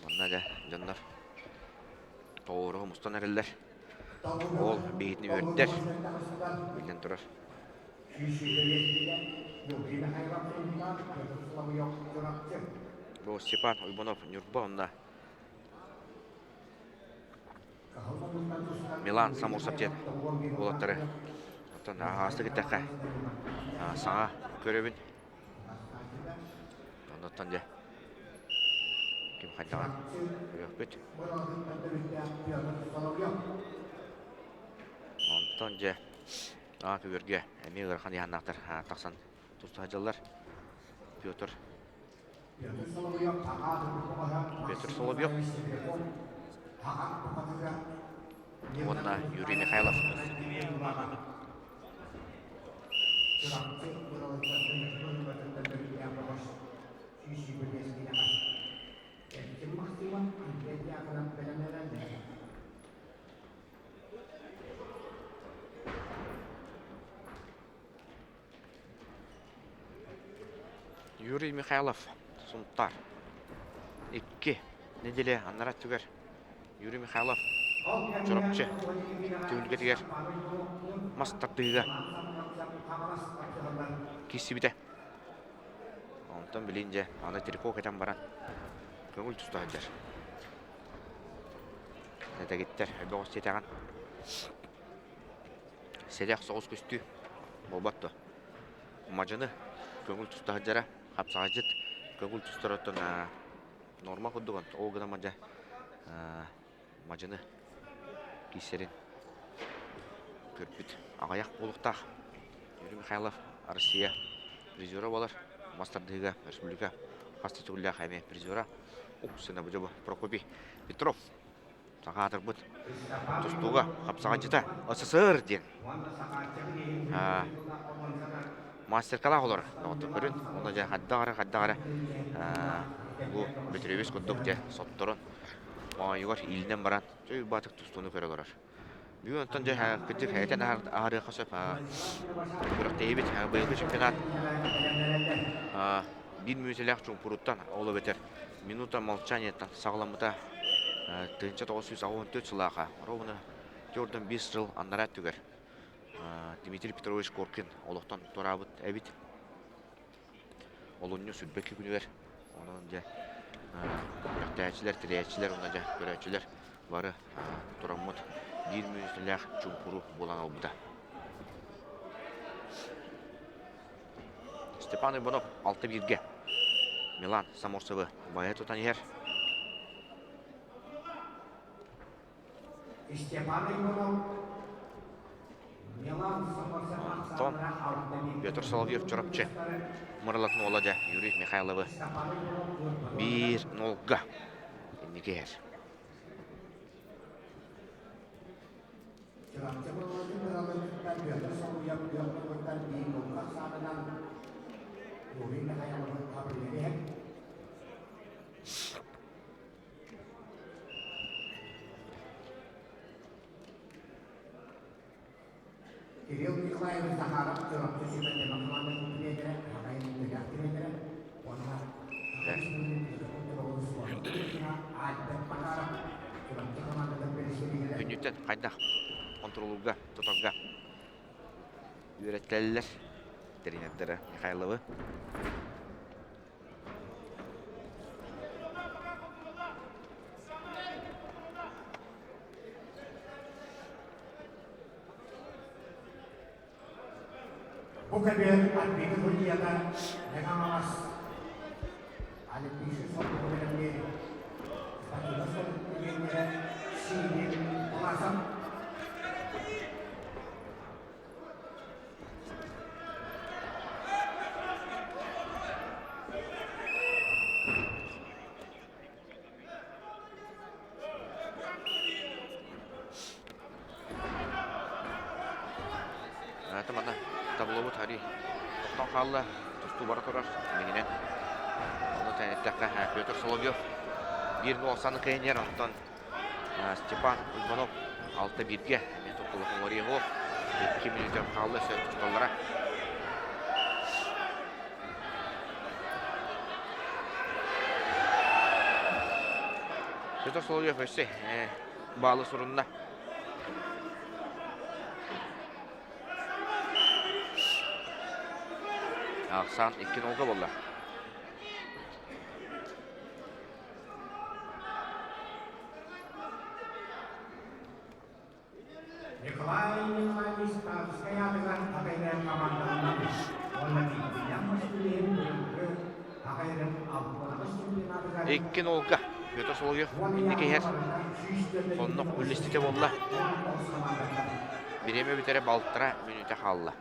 Онна да жандар тоғырығы мұстан әрілер. Ол бейітіні өрттер. Білден тұрар. Бұл Степан Уйбонов Нюрба, онна Милан Самурсаптен болаттары. Оттан ағасты кеттәққа саңа көребін. Оттан де кем қайдаған өйек бет. Онтан же көрге әме ғырқан яғаннақтар тақсан тұсты хажалар. Петр Соловьев. Онна Юрий Михайлов. Юрий Михайлов Сунтар. 2 неделе аннара түгер. Юрий Михайлов Чорапчы түйілге тегер. Мастақтығыға кесі біте. Онтан білейінже аны терепо кетен баран. Көңіл тұста әдер. Нәдәгеттер өбіғыз тетеған. Седек соғыз көсті болбатты. Мажыны көңіл тұста әдері. Қапсаға жет. Көңіл тұстар өттін норма құддығын. Ол ғына мажа мажыны кесерін көрпіт. Ағаяқ болықтақ. Юрий Михайлов Россия призера болар. Мастардыға республика қасты түгілі қайме призера. Сына бұжабы Прокопий Петров. Сағатыр бұд. Тұстуға қапсаға жета. СССР ден. Мастер кала олар. Көрін. Оны жа қаддағары. Бұл бөтіребес күддік де сотторын. Майығар илінен баран. Жөй батық тұстуыны көрі олар. Бүгін ұнттан жа күддік әйтен ағыры қасып. Күріқті ебет бұйылғы чемпионат. Бин мүселәқ чүн пұрыттан олы бетер. Минута молчаниеттан сағыламыта 1964 жылаға. Ровны көрден 5 жыл андарат түгер. Дмитрий Петрович Коркин олықтан тұрабыт әбіт. Олынны сүрбекке күнігер. Оның жа күріқтәчілер, тірәчілер, оны жа көрәчілер бары тұрамыд. Бин мүселәқ чүн пұры болан албыда. Степан Уйбонов 6-1-ге. Милан Самурцевы бая тұтан ер. Антон Петр Соловьев Чорапчы. Мұралатын оладя Юрий Михайловы 1-0-ға. Енеге ер. Кирилл Николаевич Захаров, Чорапчы Сибетте Махманның тренері, Ағайын Дегақ тренері, онға Күннеттен қайдақ контролуға, тұтанға үйреттелілер. Тренердері Михайловы. Bukaber arbitri Juliana dengan Alip bisa suatu kemudian dia sepatutnya suatu kemudian dia sini pengasap. Teman-teman, tablobut hari Tong kallah tustu bara turar menginen. Onu tayettakka Pyotr Solovyov 1-0 kayner антон Степан Ульманов 6-1-ге мен тоқтылығын Орегов 2 минуттан қалды сөз тұсталдыра. Pyotr Solovyov өссе балы сұрынна. Ақсан 2-0-ға болды. Nikolai Stavskaya dengan pakaian komandan Olympic yang maskulin pakaian Abdullah 2-0-ға Pyotr Solovyov иннекейер. Сонық үлістете болды. Биреме бітері балттыра минуты қалды.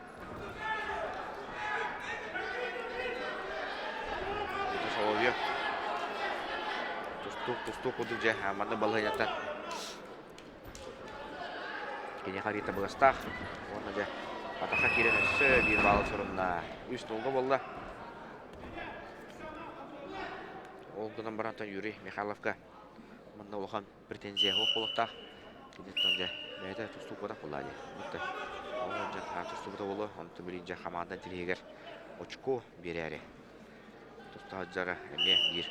Solovyov Тустук удuk же аманы балайнаттан кене харита бұғыстақ оны же атақа керен өссі бір балы сұрынна 3-0-ға болды. Ол күнін барантан Юрий Михайловка мұнда олған претензия оқ болықтақ кедеттен же бәйді Тустук бұдақ болады. Ол же Тустук бұда болы онты білін же қамадан тілегер очко берәрі. Тустаджара эме бир.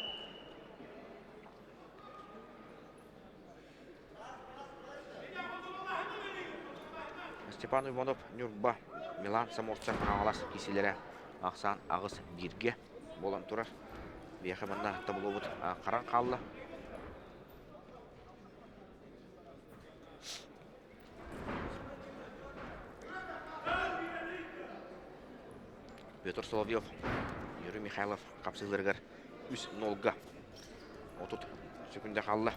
Степан Иванов Нюрба Милан Саморча Алас киселері Ақсан Ағыз 1-ге болан тұрар. Бияқымында табылуыд қаран қалды. Pyotr Solovyov Юрий Михайлов қапсылдырғар 3-0-ға 30 секунда қалды.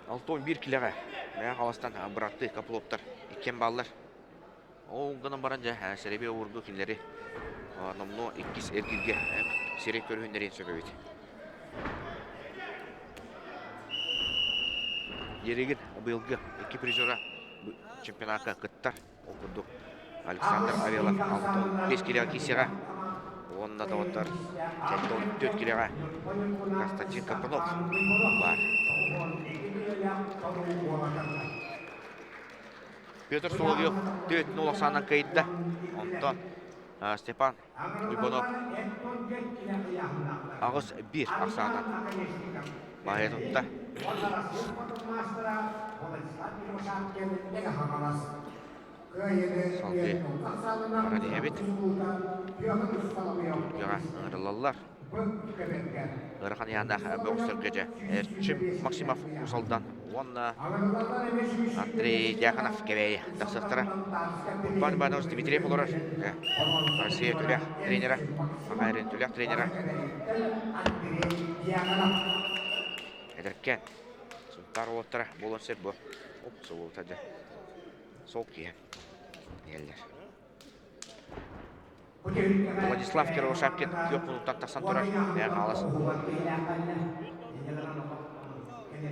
Алтон 1 килеға мәя қаластан бұратты капылоптар 2 баллар. Ол ғынан баран жа сәребе орғы кілері номно 2 әргілге сирек көрігіндерін сөкөбейді. Ерегін бұйылғы 2 призора чемпионатқа қыттар. Оқырдық Александр Авелов 5 килеға кесеға. Онына да оттар 4 килеға Константин Капанов бар. Pyotr Solovyov 4-0 санан кайытта. Онтан Степан Ульманов Ағыз 1 ақсанан байытында. Салды қарады әбет. Түркияға ұрылалар. Ырхан янда боксер гece Erçim Maksimov Usal'dan Онна Андрей Дьяконов кебей тақсықтыра. Бан Банос Дмитриев олар. Россия түлек тренера. Ағайрын түлек тренера. Әдіркен. Сұнтар олаттыра болын сер бұл. Сол олтады. Сол кейін. Елдер. Владислав Кирово-Шапкин көп минуттан тақсан тұрар. Қалас.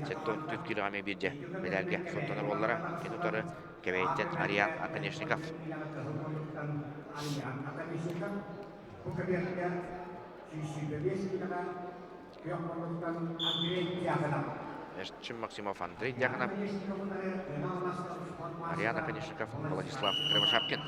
Сеттон түт килограмм бирде медальге соттонар боллара. Кенутары кебейттен Ариан Аканешников. Эрчим Максимов Андрей Дьяконов. Ариан Аканешников, Владислав Кривошапкин.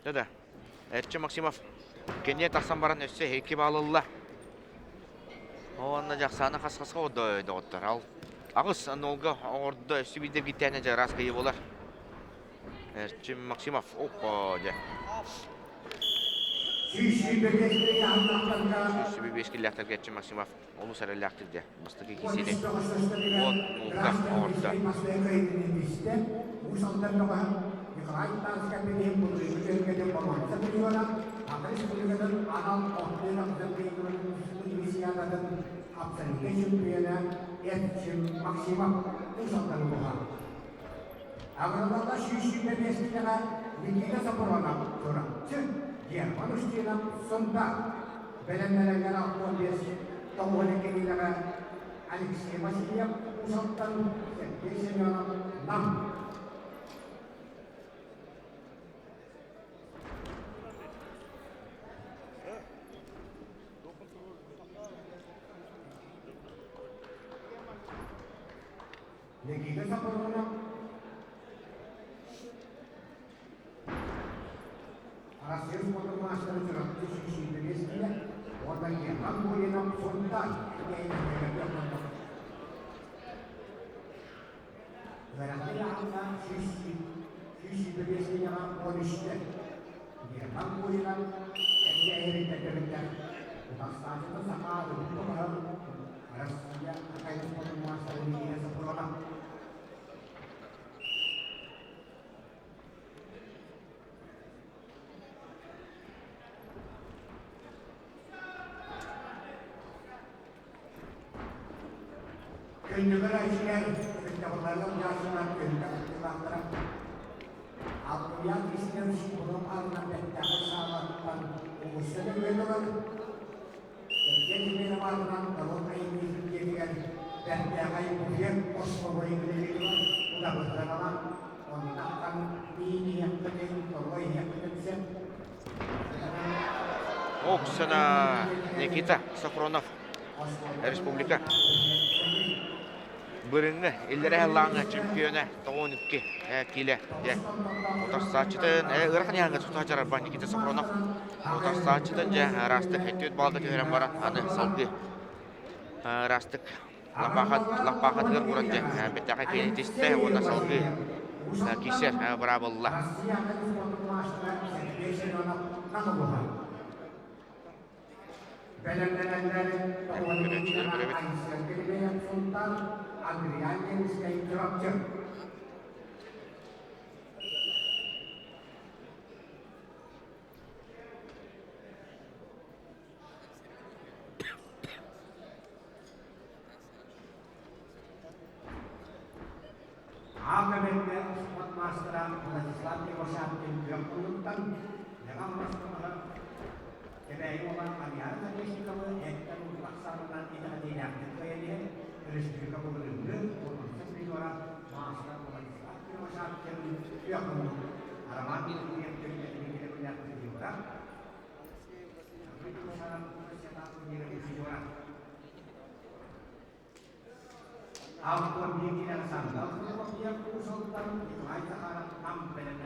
Деді, әтші Максимов кене тақсан баран өссе екі балылла. Оғанна жақсаны қасқасқа оды оттар. Ал ағыз анолға орды өсі бейдер кеттәне жа рас кайы болар. Әтші Максимов, опа, де. Сүйші бебескел ләқтір кәтші Максимов. Олу сәрі ләқтір де. Бастығы кесене. Вот, нолға орды. Агрономда шүйшінде бескіліға некеге сапырвана тұрапты. Герман үштеніп сонда бәлемдерген ақтон бес тоғын екеніліға Алексей Васильев ұсаттан Сергей Семенов нам. Некеге сапырвана Арасыз фотомастыры тұрапты шүйшінде бескілі, орда Герман бойынан сонда Veramente anda sisi berbeza polisi. Dia mampu dengan dia ini terkenal. Bangsa itu sama untuk harus dia akan menguasai dunia sempurna. Negara Israel dalam jasad kendaraan apa yang Islam sebelum anak dapat sahabat Muslim betul jadi memang kalau ini dijadikan dan jangan kemudian pos ini sudah berjalan kontakkan ini yang penting kalau yang penting Оксана Никита Сафронов Республика Бұрынғы елдері әллаңы чемпионы тоғынықке келі. Отар сатчыдың ұрқын яңғы тұқтағы жарар бар Никита Сафронов. Отар сатчыдың растық әттет балды көрен баран аны салғы растық лапақатығыр бұрын беттіға кенетесті оны салғы кесер бұра болыла. Adrian is a interruption. Agamende sport master legislatif wasapin yang pulutan jangan masalah kedai orang alian tadi sih kamu ekkan pelaksanaan tidak kayaknya terus juga benar seperti orang master legislatif wasapin yang harapan itu yang kita punya juga tapi itu masalah kesehatan diri orang Ampun diri yang sandal, semua pihak usulkan itu aja harap sampai dan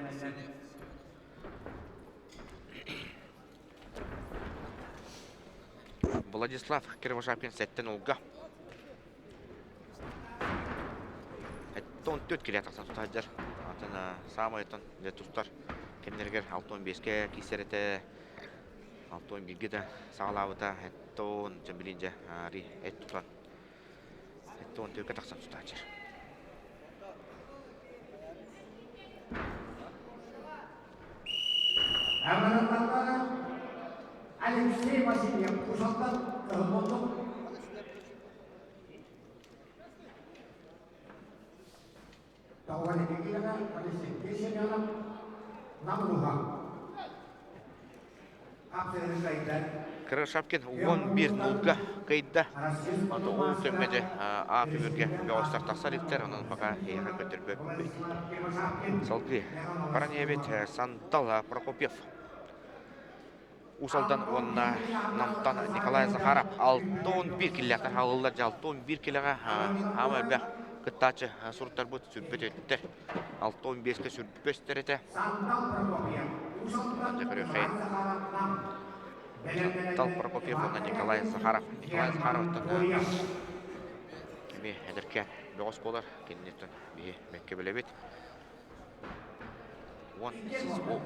Владислав Кировошапкин сәттен олға. Әттон төт келе атақсан тұтайдар. Атын самы әттон тұстар. Кемдергер 6-15-ке кесереті 6-11-ге де сағалауыда әттон жамбілінже әт тұтан. Әттон төтке тақсан тұтайдар. Alexei Васильев ұсаттан болдық. Тауаны кекелігі, Сергей Семенов, Крышапкин 11-0-га кайда. Ото ол төммеде Апиберге беостар тасаликтер, онун пока эйха көтөрбөк бейт. Салгы Параневит Сантал Прокопьев. Усалдан онна намтан Николай Захаров 6-1 киллятар халылар 6-1 киллага амалбе кыттачы сурттар бут сүрбөт өттер. 6-15-ке сүрбөстер эте. Сантал Прокопьев онна Николай Захаров. Николай Захаров кеме эдерке бөгөс болар кеннеттен бие мекке белебит. 1-6.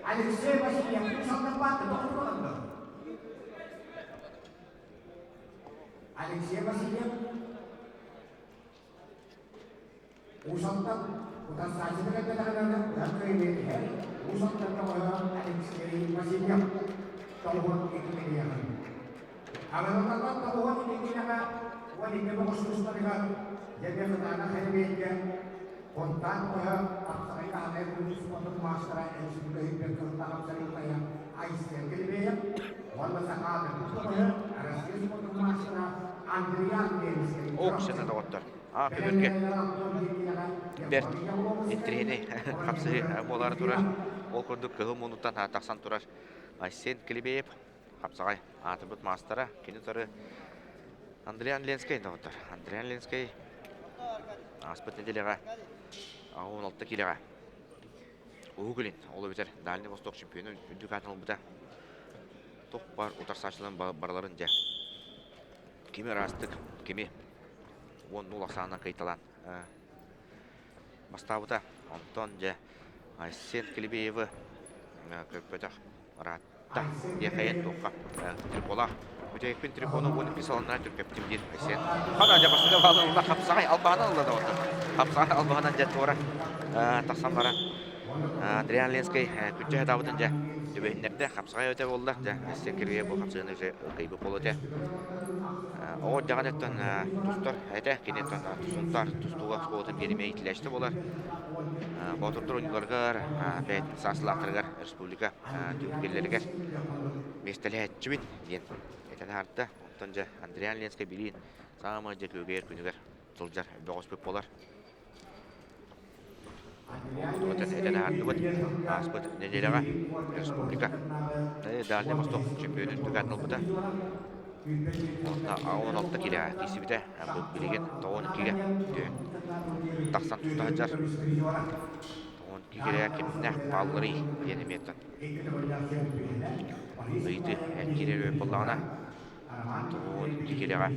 Алексей Васильев, Усалдан Алексей Васильев. Усалдан udah saja dengan kadang-kadang dan kredit usah terkawal Alexei Vasilev tahun ini dia. Agar orang tahun ini kita wanita khusus mereka jadi kerana kreditnya kontak mereka ada khusus untuk master yang sudah hidup dalam cerita yang Aisyah kreditnya wala sakada ada khusus untuk master Andrian Dennis. Oh, sen doktor. Пеберге берт интрени капсы болар турар ол көрдүк кылым онуттан таксан турар Айсен Клебеев капсагай атыбыт мастера кени туры Андриан Ленский доктор Андриан Ленский аспыт неделега 16 килега угулин ол бетер Дальний Восток чемпионы үндүк атылбыта топ бар утарсачылын барларын же кими растык кими 10-0 ақсағынан қайталан бастауыда Антон же Айсен Клебееві көрпөді ратта еқайын тоққа триболақ өтегекпен трибоны 12 салынына түркептімден Айсен қана же басында бағылында қапсағай албағынан алады отыр қапсағай албағынан же туыра тақсан бара Андриан Ленский күтчі әдауыдың же төбейіндерді қапсағай өте болды же Айсен Клебеев бұл қапсағыны же қайбы болды о жаган еттен тустар әйті кенеттен тұсынтар тұстуға сколатын береме итіләшті болар Батырдыр ойынларғар бәйтін сасылақтырғар республика түйіпкерлерігер местелі әтчібін ден әйтен артты онтан жа Андриан Ленский білейін самы жа көгер күнігер тұлжар бөғыс бөп болар Отын әйтен арты бұд аспыт неделеға республика Дальний Восток чемпионы түгәтін ұлбыда Ауын алты келе кесібіде бұл білеген 12-ге тақсан тұстағы жар 12 келе кеміне баллары денеметтін бұйты әккелер өп болағына 12 келеға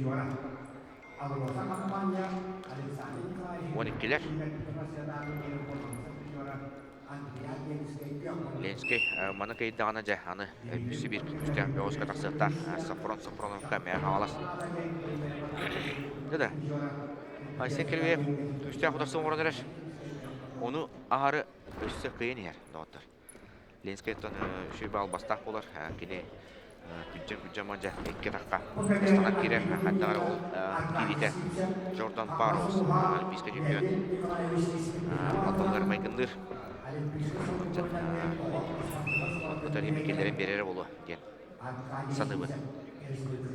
12 келер Ленский маны кайдағаны жа аны бүсі бір күстен бөғысқа тақсықта Сафроновқа мәң алас. Деді, Айсен Клебеев күстен құтарсын орын әреш. Оны ағары өсі қиын ер, доғыттар. Ленский үші бал бастақ болар, кене күнжен манжа екке таққа. Ыстанат керер, қаттағары ол кивите Джордан Барроуз, олимпийска чемпион. Алталғар майкындыр. Отбытар емекелерін берері болу ден саныбы.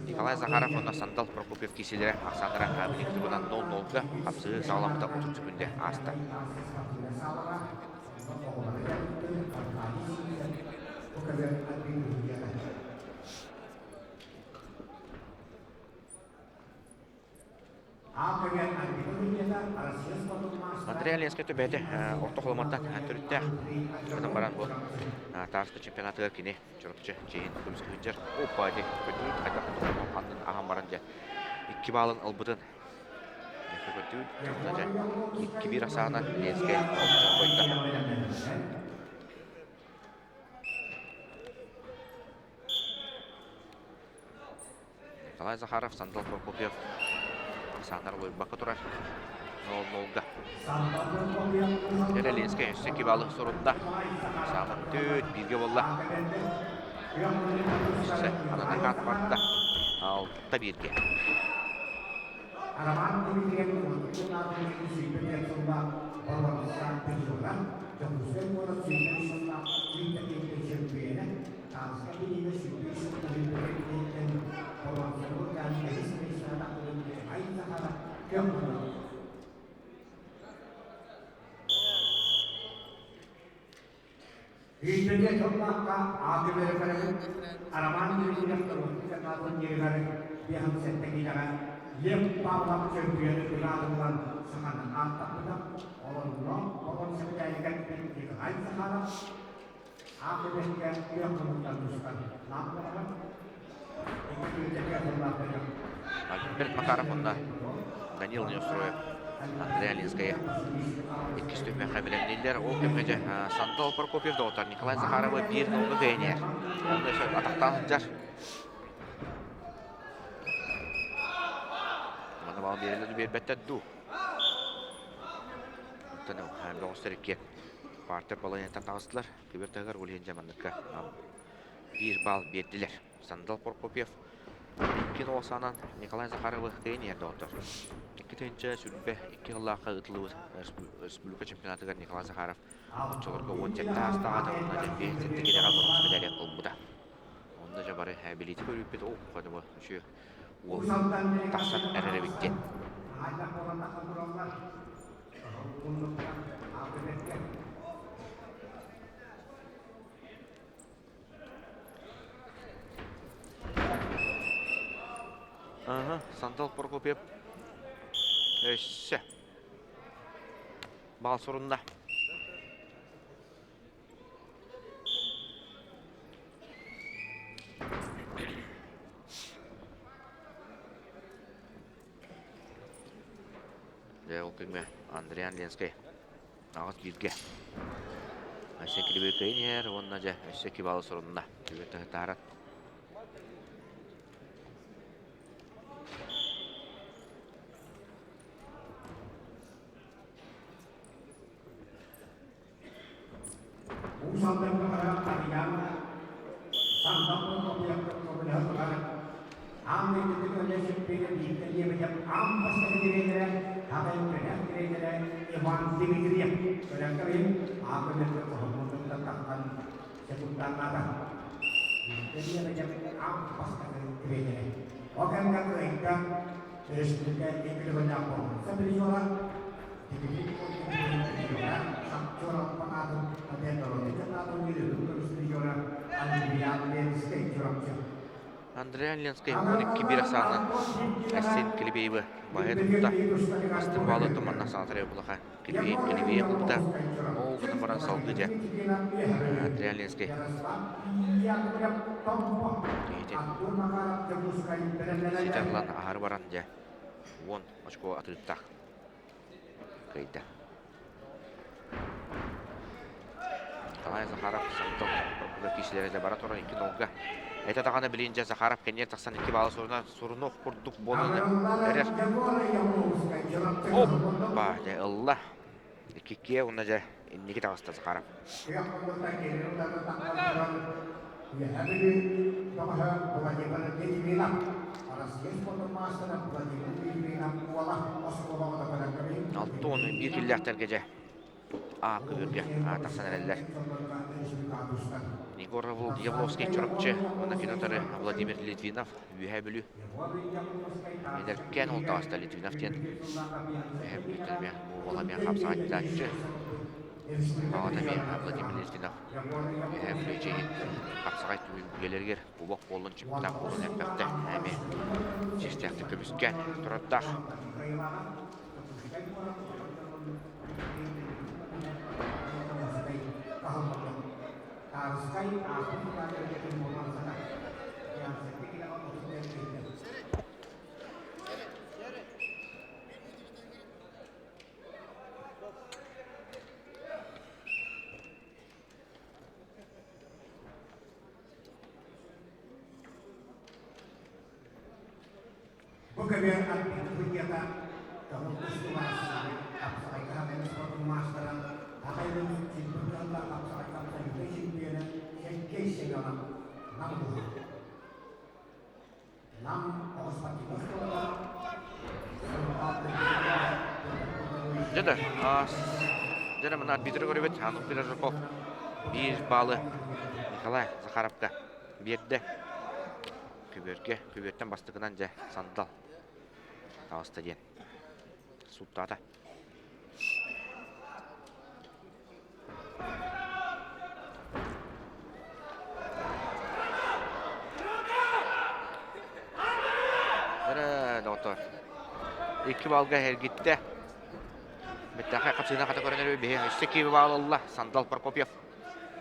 Николай Захаров онна Сантал Прокопьев кеселері Ақсандыра әбінекті бұдан 0-0-ға қапсығы сағаламыда 30 күнде асты. Андриан Ленский төбәді орта қолыматтан түрітті тұрдан баран бұл тарысты чемпионатығыр кене жүріпчі жейін көміскі хүнжер опа де көтуіт қайта құтылған қандың аған баран же 2 балын ұлбыдын көтуіт 2-1 асағынан Ленский қойды. Николай Захаров, Сантал Прокопьев Саңдар ой бақы тұрар 0-0-ға. Дәрі Ленский үсекі балық сұрында. Самын төт бірге болла. Үсі анана қат барды. 6-1-ге. Orwansa penjualan kemudian orang simpan nak kita simpan kalau sekali ini simpan dan Orwansa dan dari sana tak boleh main sana kemudian India jomna ka आगे मेरे करे अरमान की दुनिया तो उसका नाम ये करे ये हम सेट की जगह ये पावर चैंपियन के नाम सहाना आता पता और नो और सब जाएगा कि हाई सहाना आगे देख के ये हम उसका नाम क्या एक जगह जमना है Альберт Макаров онда Данил Неустроев, Андрея Линская. Иккистөмө хабилендилер, ол кемеже Сандал Прокопьев доотар Николай Захарова 1-0 гейнер. Онда шо атактан жар. Мана бал берилди бербетте ду. Таны Бонстерикке партер балайнтан тагыстылар. Кибертагар улен жамандыкка 1 балл бердилер. Сандал Прокопьев Икки осанан Николай Захарова гейнер доотар. Иккитенче сүрбе 2 жыллакка ытылуу республика чемпионатыга Николай Захаров чолорго 17 астагада онда жембе сеттегеде калбырмыз медалия кылбуда. Онда жабары билети көрүппет о кодо үшү ол таксан эреребитте. Сандал Прокопьев Эшсе. Бал sorunda. Ол кеме Андреян Ленский. Ағыз бирге. Әшекілі бекейнер, онна жа әшекі балы sorunda. Көбеті тарат. Sampai kepada kalian, sampai kepada kalian, Amin ketika dia sepeda di dia macam ampas kira-kira, apa yang kira-kira, Iwan kira-kira, kadang-kadang apa yang terhubung tentang sebutan apa, jadi dia macam ampas kira-kira. Oke, mereka terus juga itu banyak orang. Seperti orang orang pengatur ada kalau kita tahu ini terus orang Andrean Lenskey orang Андреян Ленский уник киберасанан Эссен Килибеева Баһедутта Астырбалы туманна сатыры булаха Килибеев кылда ол гына баран салды же Андреян Ленский Ситарлан ахар баран же 10 очко атыттак кайда Николай Захаров Сандал Прокопьев кишилери же бара туран 2-0. Это таганы билинже Захаров кенет 92 балл сурунук курдук болуну эрер. Опа, де Аллах. Икке уна же инники тагыста Захаров. Алтон бир киллертерге же көбірге атақсан әрелер. Егор Явловский чұрыпчы, оны кинотары Владимир Литвинов үйе бүлі. Едеркен ол тағыста Литвиновтен. Үйе бүлі оламен қапса айтатшы. Бағадаме Владимир Литвинов үйе бүлі жейін қапса айт бүлелергер бұбақ болын чыптақ болын әппәқті әме жестяқты көміскен тұраттақ. Kebiasaan kegiatan kamu kustumas apakah kami seperti master apa yang diperlukan apakah kami presiden yang case dalam 6 hospati Jadi, Жана мына арбитр көрөбөт Анук Пирожков. 1 баллы Николай Захаровка берді. Күберттен бастығынан жа Сандал. Тауыста ден. Суттата. Доктор. 2 балга хергитте. Беттахай капсына хата көрөнөр бе. 2 баллы Сандал Прокопьев.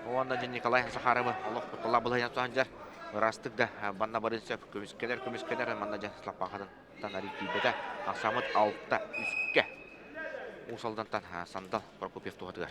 Онда Николай Захаров Аллах кутла булайна туанжар. Растык да банна барынса көмүскелер манна жа слапахадан танари кибеде. Асамыт 6-та 3-ке. Усалдан Сандал Прокопьев тугадыгар.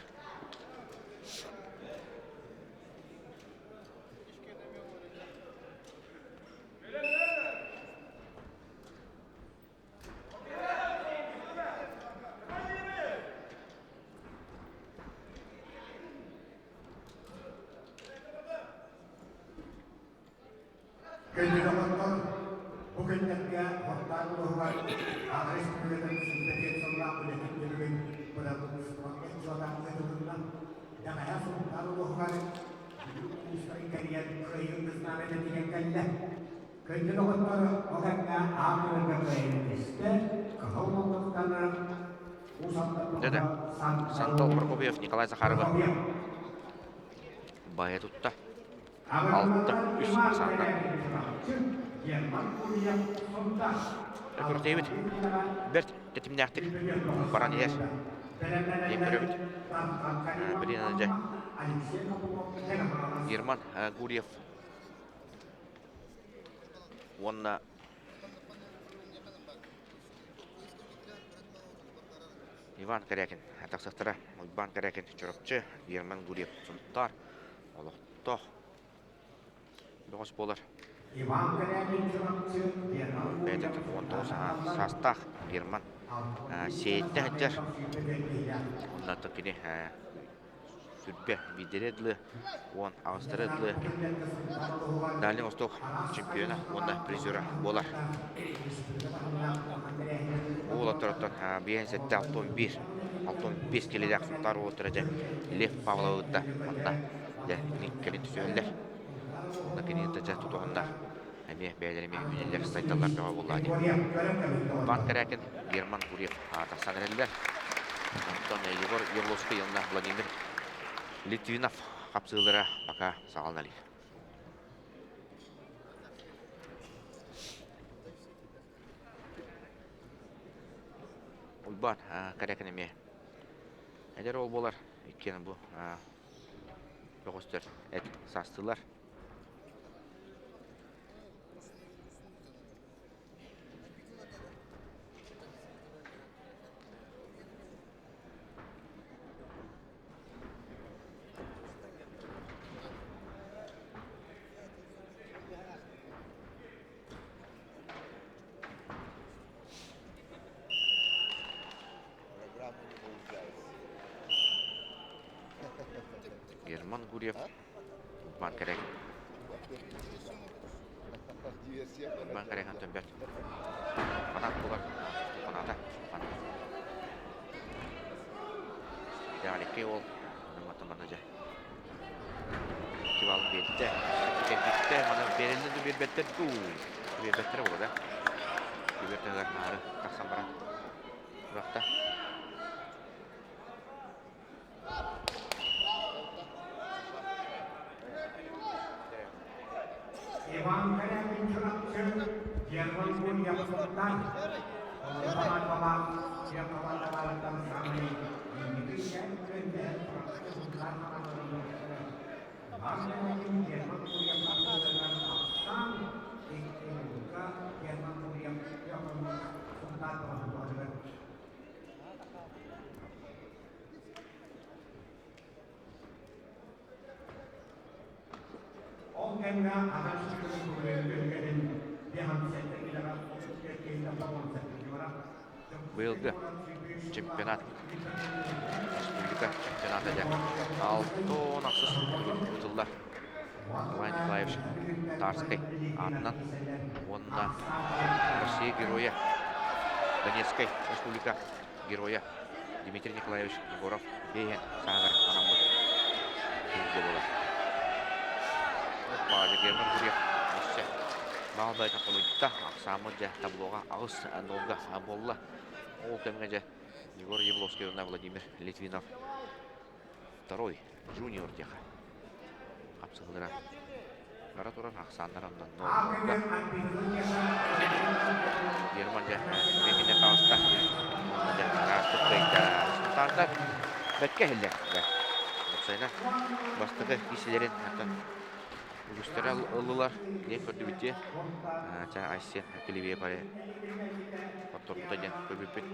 Сандал Прокопьев, Николай Захаров. Бая тутта. 6-3 Сандал. Көртейбіт. Берт кетімнәқтік. Баран ер. Ембірөбіт. Білін әнде. Герман Гурьев. Онна Иван Корякин. Тақсықтыра Иван Корякин чұрыпчы. Герман Гурьев сұнттар. Олықтық. Доғыс болар. Иван Корякин чұрыпчы. Бәйдетті 19 састақ Герман сейтті әджер. Оннаты кені сүрбе бидередлі, он ауыстыредлі. Дәлін ұстық чемпионы, онда призері болар. Ол отырыттан бейін сәтті 6-15 келелі ақсұқтар отырады. Лев Павловыдда, онда никкелін түсөйлер. Онда кенеті жа тұтуғындар. Әме бәйлеріме үнелер сайталар бәға болады. Иван Корякин, Герман Гурьев тақсан әрелілер. Егор Евловский, онда Владимир Литвинов қапсығылыра бақа сағалын әлі. Ульбан Корякин әме. Әдер ол болар. Екені бұл жоғыстыр әт састылар. Герман Гурьев, Иван Корякин. Иван Корякин төмбет. Фанат болар. Фаната. Дәғалекке ол. Матаманы жа. Кебалын бетті. Кебетті. Маны берілді бір беттер. Bir беттері болады. Кебеттері ары қақсан баран. Бұрақты. Иван Корякин чұрыпчы, Герман Гурьев сұлтан. Паман yang kawan-kawan kami ini kan kerja peraturan Bangsa ini yang mampu yang mampu dengan aksan itu juga yang mampu yang sempat dengan Orangnya akan sudah bergerak di hampir tidak Быйылғы чемпионат республика чемпионаты алтын ақсыз ұтылдар. Николай Николаевич Тарской атынан онына Россия героя, Донецкой республика героя Дмитрий Николаевич Егоров бейген саңар анамбыт келге болар. Опа, жегермен жүрек. Өссе. Малдай тақылыйта ақсамы жа таблоға ағыс нолга болла. Ол кәмге жа Егор Ябловский орна Владимир Литвинов. Второй жуниор деха. Қапсығылыра. Қара тұран ақсандарымдан нолга. Герман жа мекенде қауыста. Онда жа қағыстық қайта. Сынтарда бәтке хелдер. Бұқсайна бастығы киселерін Үгістері ұлылар, не көрді бітте. Жа Айсен Келеве баре. Қоттырғыда ден көбеппен.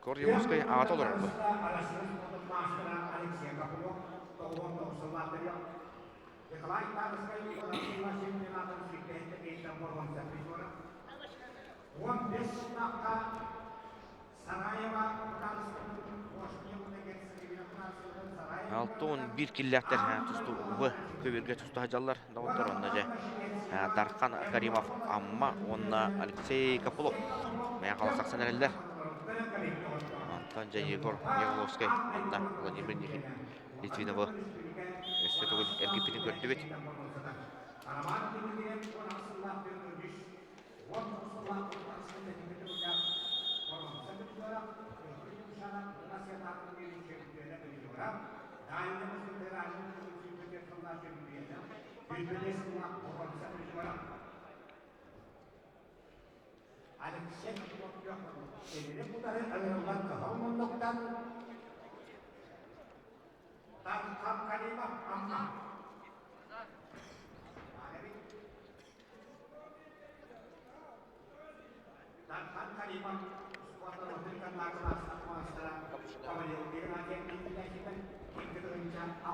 Корьевская ағат олар бұл. Алтон bir килләттер тұсты ұғы көберге тұсты хажалар дауыттар онна жа. Дархан Каримов амма онна Алексей Капулов. Мәя қаласақсан әрелдер. Антон жа Егор Ябловский, онна Владимир Литвинова. Өсті тұғыл әргепетін көрді бет.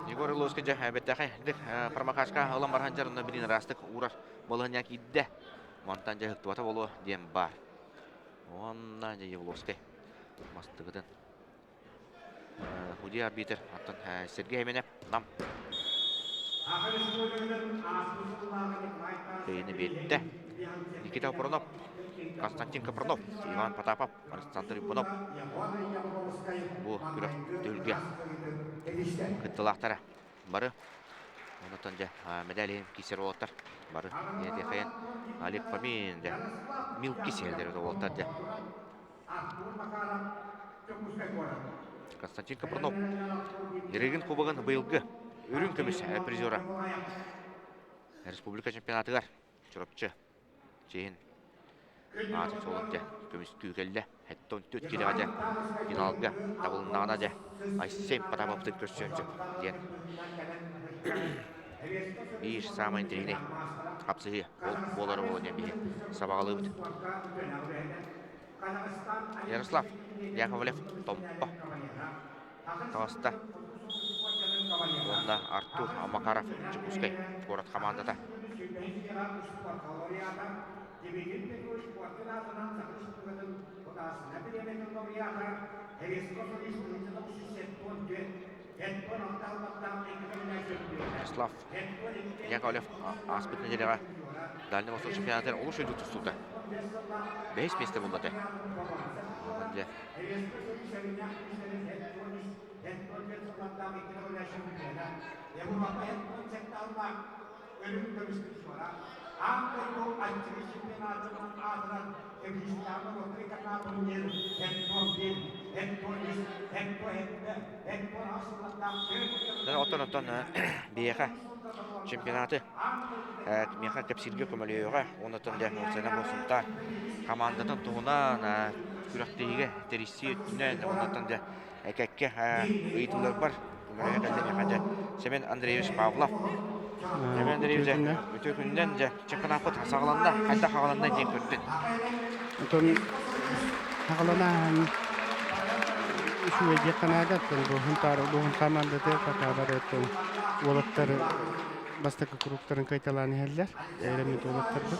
Егор Лоска жа беттәхе промахашка алам бархан жарына билин растык урар болыня кидде. Монтан жа хыктыбата болу дем бар. Онна жа Евловский мастыгыдан. Худи арбитр аттан Сергей Менеп нам. Тейни бетте. Никита Пронов, Константин Капронов, Иван Потапов, Александр Ибунов. Бу күрәк төлгә. Кыттылақтары бары. Онытын жа медалин кесер олаттар бары. Еде қайын Олег Фомин жа мил кеселдері олаттар жа. Константин Капронов. Ереген кубығын бұйылғы үрін көміс призера. Республика чемпионатығар. Чұрапчы. Чейін. Атып солып жа көміс күйгелді. Әттон төт келеға жа. Финалға табылынағына жа. Айсен Потаповтың көрсөмсі. Bir самый интересный хапсыгы болары болуне бие сабағалы бұд. Ярослав Яковлев Томпа Тағыста. Онда Артур Макаров Чепускай город командада. Ярослав Яковлев аспект неделяға Дальний Восток чемпионатыр олуш өйді тұстылды. 5 месте бұлдады. Оттон бияқа чемпионаты меха кәпсілге көмілеуға, онытын дәм олсайна болсынта командатын тұғынан күрақтейге тересі өттінен, онытын дә әкәкке ұйытылар бар. Көмілеуға кәлді меха Семен Андреевич Павлов. Семен Андреевич өте күннен чемпионапыт сағыланда, қайда қағылanda ден көрден. Оттон қағылана Şüvece Kanada'dan bu Huntaruluğun komandada katabaratın olatları bastaki kurukların kaytalarını heller. Eylemi dolatlar bu.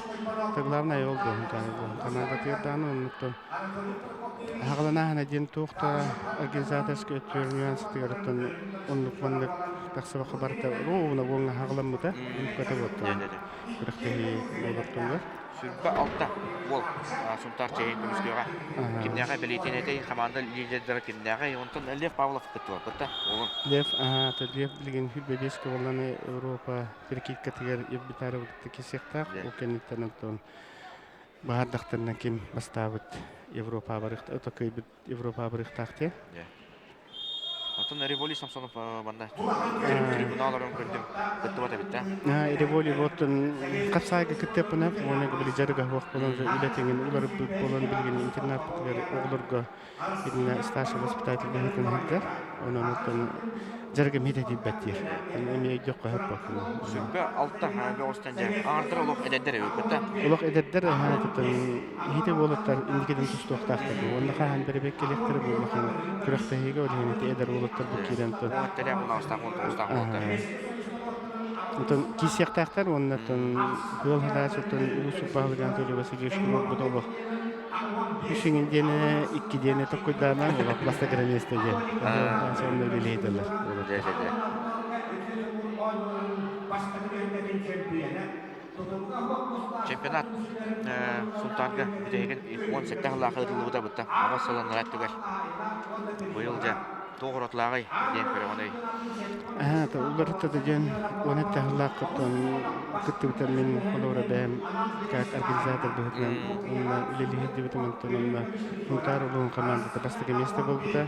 Taglavna yol bu Huntaruluğun Kanada tiyardan unuttum. Hağlana hana jen tuğta organizatorska ötüyor nüansı tiyaratan onlukmanlık taqsıba xabarta ruğuna boğuna hağlamıda unukata bottun. Kırıqtahi olurtunlar. Сүрбә алта ол сумтар чейин көмүскөгө кимнәгә билетинете команда лидерләре кимнәгә онтон Лев Павлов кытты бата олын Лев, то Лев билген Хюбебеска воланы Европа перекит категор ебитары выкты кисектак, о кенеттен антон баардактарына ким бастабыт Европа барыкта, это кайбыт Европа барыктакте. онтон Револи Самсонов банда трибуналарын көрдүм кытты бата битте Револи воттон капсайга кытепнап, оны били жарга вак болон үлетенген улар болон билген интернат категор оглорго бирне старший воспитатель бехетен хәттер. Онон жарга мете дип баттер. Эми жокко хаппак. сүрбә алта беостан жа ардыр олок эдедер өкөтө Улак эдердер хәтәтен хите болоттар индикеден тустоктактыр. Онда хан бербек келектер булмахан күрәхтәһиге үлһәне эдер болоттар бу кирен то. теле унастак болду Онтон кисектактар оннан гол хадасытын улусу багылган төлөбөсө кешкүлөк бодолок. Үшүңүн дене 2 дене токуйдана улак баста гранесте де. Сонда билейдилер. чемпионат султанга бидеген 18 лахыдылы да бутта ага саланат түгел быйыл жа тогоротлагай ден перемоной То уларта ден оны тахлакытын кыттыбытын мен колора бэм как организатор быһытын онна лили дебитмен тонна Huntaruluğun командада бастыгы месте болбута.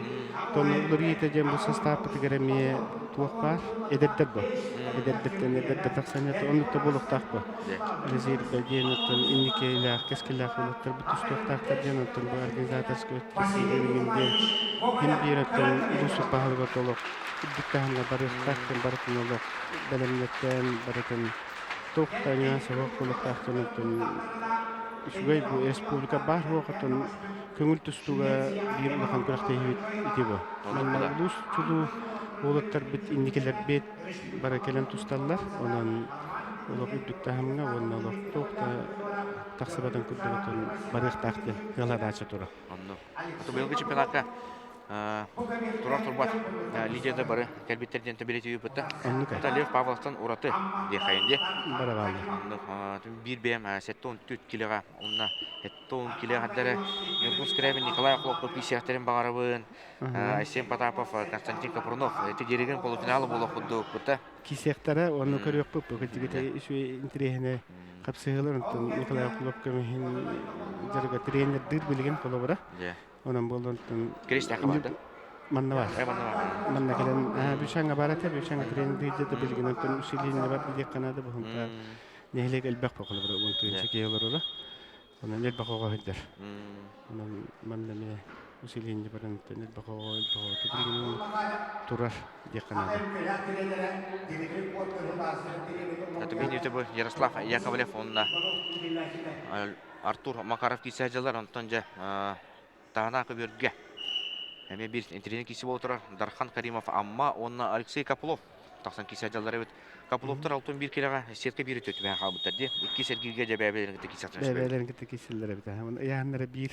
Тонна улар ете жем бу состав тигереме туакпар эдердер бу. Эдердеттен эдерде таксанет оннукта болуктак бу. Резер беденеттен инникейлер кескелер болуптар бу тустоктактар денеттен бу организаторский өткөзүлгөндө хим биреттен улусу пахалга толук Диккаһанга барыктактан барытын олох белемнеттен барытын токтаня сабак болуктактан Шугай бу республика бар вакытын көңүл түстүгө бир улахан көрөктөй итебо. Мен улус чулу олоттар бит индикелер бет бара келен тусталлар. Онан олох үдүктаһамга онна олох токта таксыбадан күддөгөтөн барыктакты яладачы тура. онно аты быйылгы чемпионатка турар турбат лидерде бары келбеттерден табилети юпта ата Лев Павловтан ураты дехайынде Барабалды. бир бем 7-4 килога онна 7-10 килога дары Юргус Кревин Николай Хлопов писяхтерин багарабын Айсен Потапов Константин Капрунов эти дереген полуфиналы болуп кудук бутта Кисектара оны көрөк бүп бүгүтүгүтэ иши интерехне капсыгылар Николай Хлопов кемин жарга тренер дыр билген колобара. Онан болдон Кристиан команда манна бар. Манна келен бишанга барата бишанга тренер дыйды билген онтон усилине бар биде канада бухунта. Нехлек элбак поколобар онтон чекелер. Онан элбак огойдер. Онан манна ме усилине баран элбак огойдер. Билген турар биде канада. это бинете бу Ярослав Яковлев онна Артур Макаров кисәҗәләр онтон жа тагына көбөргә. Әме бир интернет кисе болтыра Дархан Каримов амма онна Алексей Каплов. Таксан кисәҗәләр бит. Капловтар алтын бир киләгә сетке бир төтү бән хабыттар ди. 2 сергегә дә бәбеләргә кисәҗәләр. Бәбеләргә кисәләр бит. Яннары бир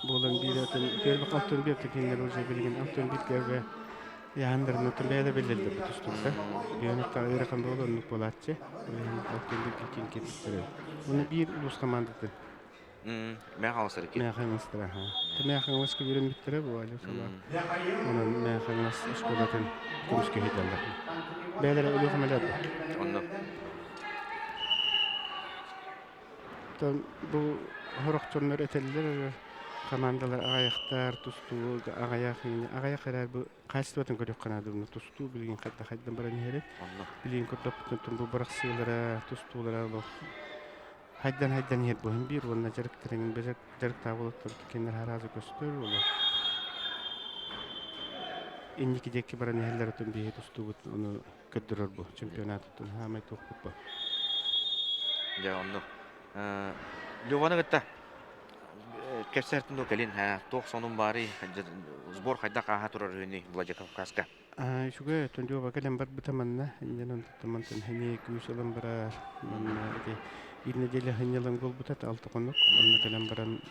болон бир өтен көрбөк алтын бир текеңнәр уже билген алтын бир кәгә яннары өтен бәдә белелде бу тустукта. Яны тагы ракам болон булатчы. Алтын бир киң кетти. Уны бир улус командасы. Мен халысыр ки. Мен хаңыстыра. Мен хаңыска бирен биттире бу али сала. Уны мен хаңыс школатын күмүскө хедалар. Бәдәре улуу хамалат. Онно. Тон бу хорокчоннор этеллер командалар аяктар тустуу аяктар бу кайсыбатын көрөк канады бу тустуу билген кайда хайдан баран херет. Билген көтөптөн бу бараксылары тустуулары бу Хайдан yer bu bir onun jarıktırın jarık tavılıktır kenler harazı göstör olur. İndiki deki baran yerler ötün bir tustu onu kötürür bu çempionat ötün hamay tokup bu. Ya onu. Lövana gitti. кепсертин келин тох сонун бары сбор хайда каха турар үни Владикавказка. Шуга тонжо бакалем бар бутаманна, иннен тамантын хани күсөлөн барар. Манна бир неделе ханялан гол бутат алты конук. Онна калем баран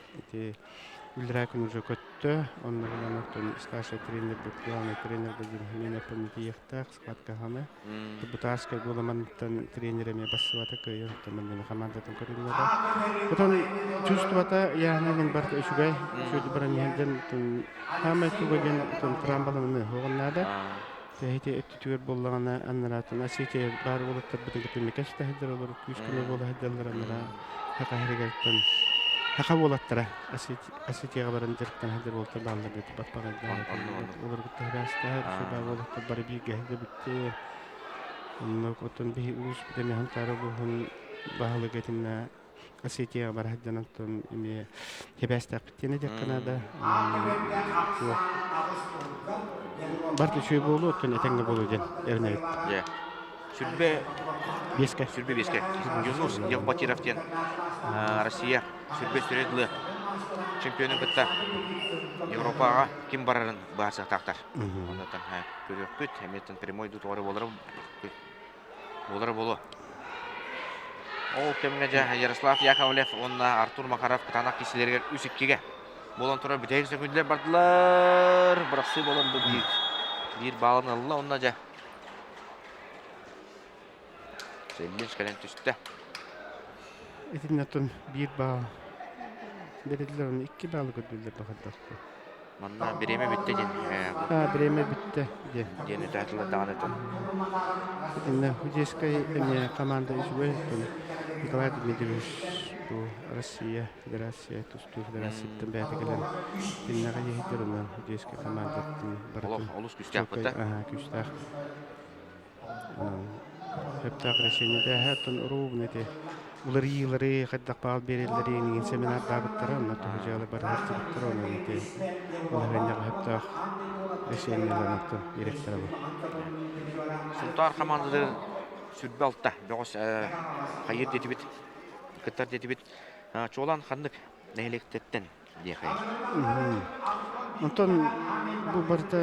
Ульракын уже көттө, онна гана тон старший тренер, главный тренер деген мене помитиехтак складка хана. Бутаска голамантан тренерами басвата кайын, таманна командатын көрүнөдө. Потом чувствовата яанын бар шугай, шуды баран янден тон хама тугаген тон трамбаланы хогоннада. Тэхите эттүгөр боллагана аннаратын асите бар болуптар бүтүн кетемекеште хедер олор күч күнө боло хедерлер аннара хака херегеттен хака болаттара аситега баран жерттен хедер болта баллар деп баппаганда олор гыттараста шуба болуптар бар биге хедер битте но котон би ус деме хантара бухун баалы кетинна аситега бар хеден антон име хебаста биттене деп канада Барты шүй болу, өттен әтәңгі болу ден, әрнәйт. Сүрбе Беске. Юнус Евпатировтен Россия сүрбе сүреділі чемпионы бұтта Европаға кем барарын бағасы тақтар. Ондан көрек бүт, әметтен прямой дұтуары болары болу. Ол кемге жа Ярослав Яковлев, онна Артур Макаров танақ кеселерге үсіккеге. Болан тұрар бүтәйік сөкінділер бардылар. Бірақсы болан бұл bir bağın aldı onunla ca. Selin şkalen tüstte. Etinatun bir bağ. Berediler onu iki bağlı gördüler bakadakta. Manna bireme bitti den. Bireme bitti. Yeni tahtılar dağınıtın. Etinle Hudeskay eme komanda işi böyletten. Nikolay Dmitrievich bu Россия Федерация Тусту Федерацияттан бәйті келен Диннаға ехеттер онан Hudeskay командаттың барытын. Олус күстәк бұтта? Күстәк. Хептақ решениеде әттін ұру бұнеті. Улар йылары қайдақ бағал берелері еңген семинар дағыттары, онна тұхыжалы бар әртібіттері онан еті. Олар әнеға хептақ решениелерінті еректері бұл. Султар командады сүрбе алтта. Бәғыс қайыр деті бет, күттар деті бет. Чолан қандық нәйлектеттен де қайыр. Онтон бұл барда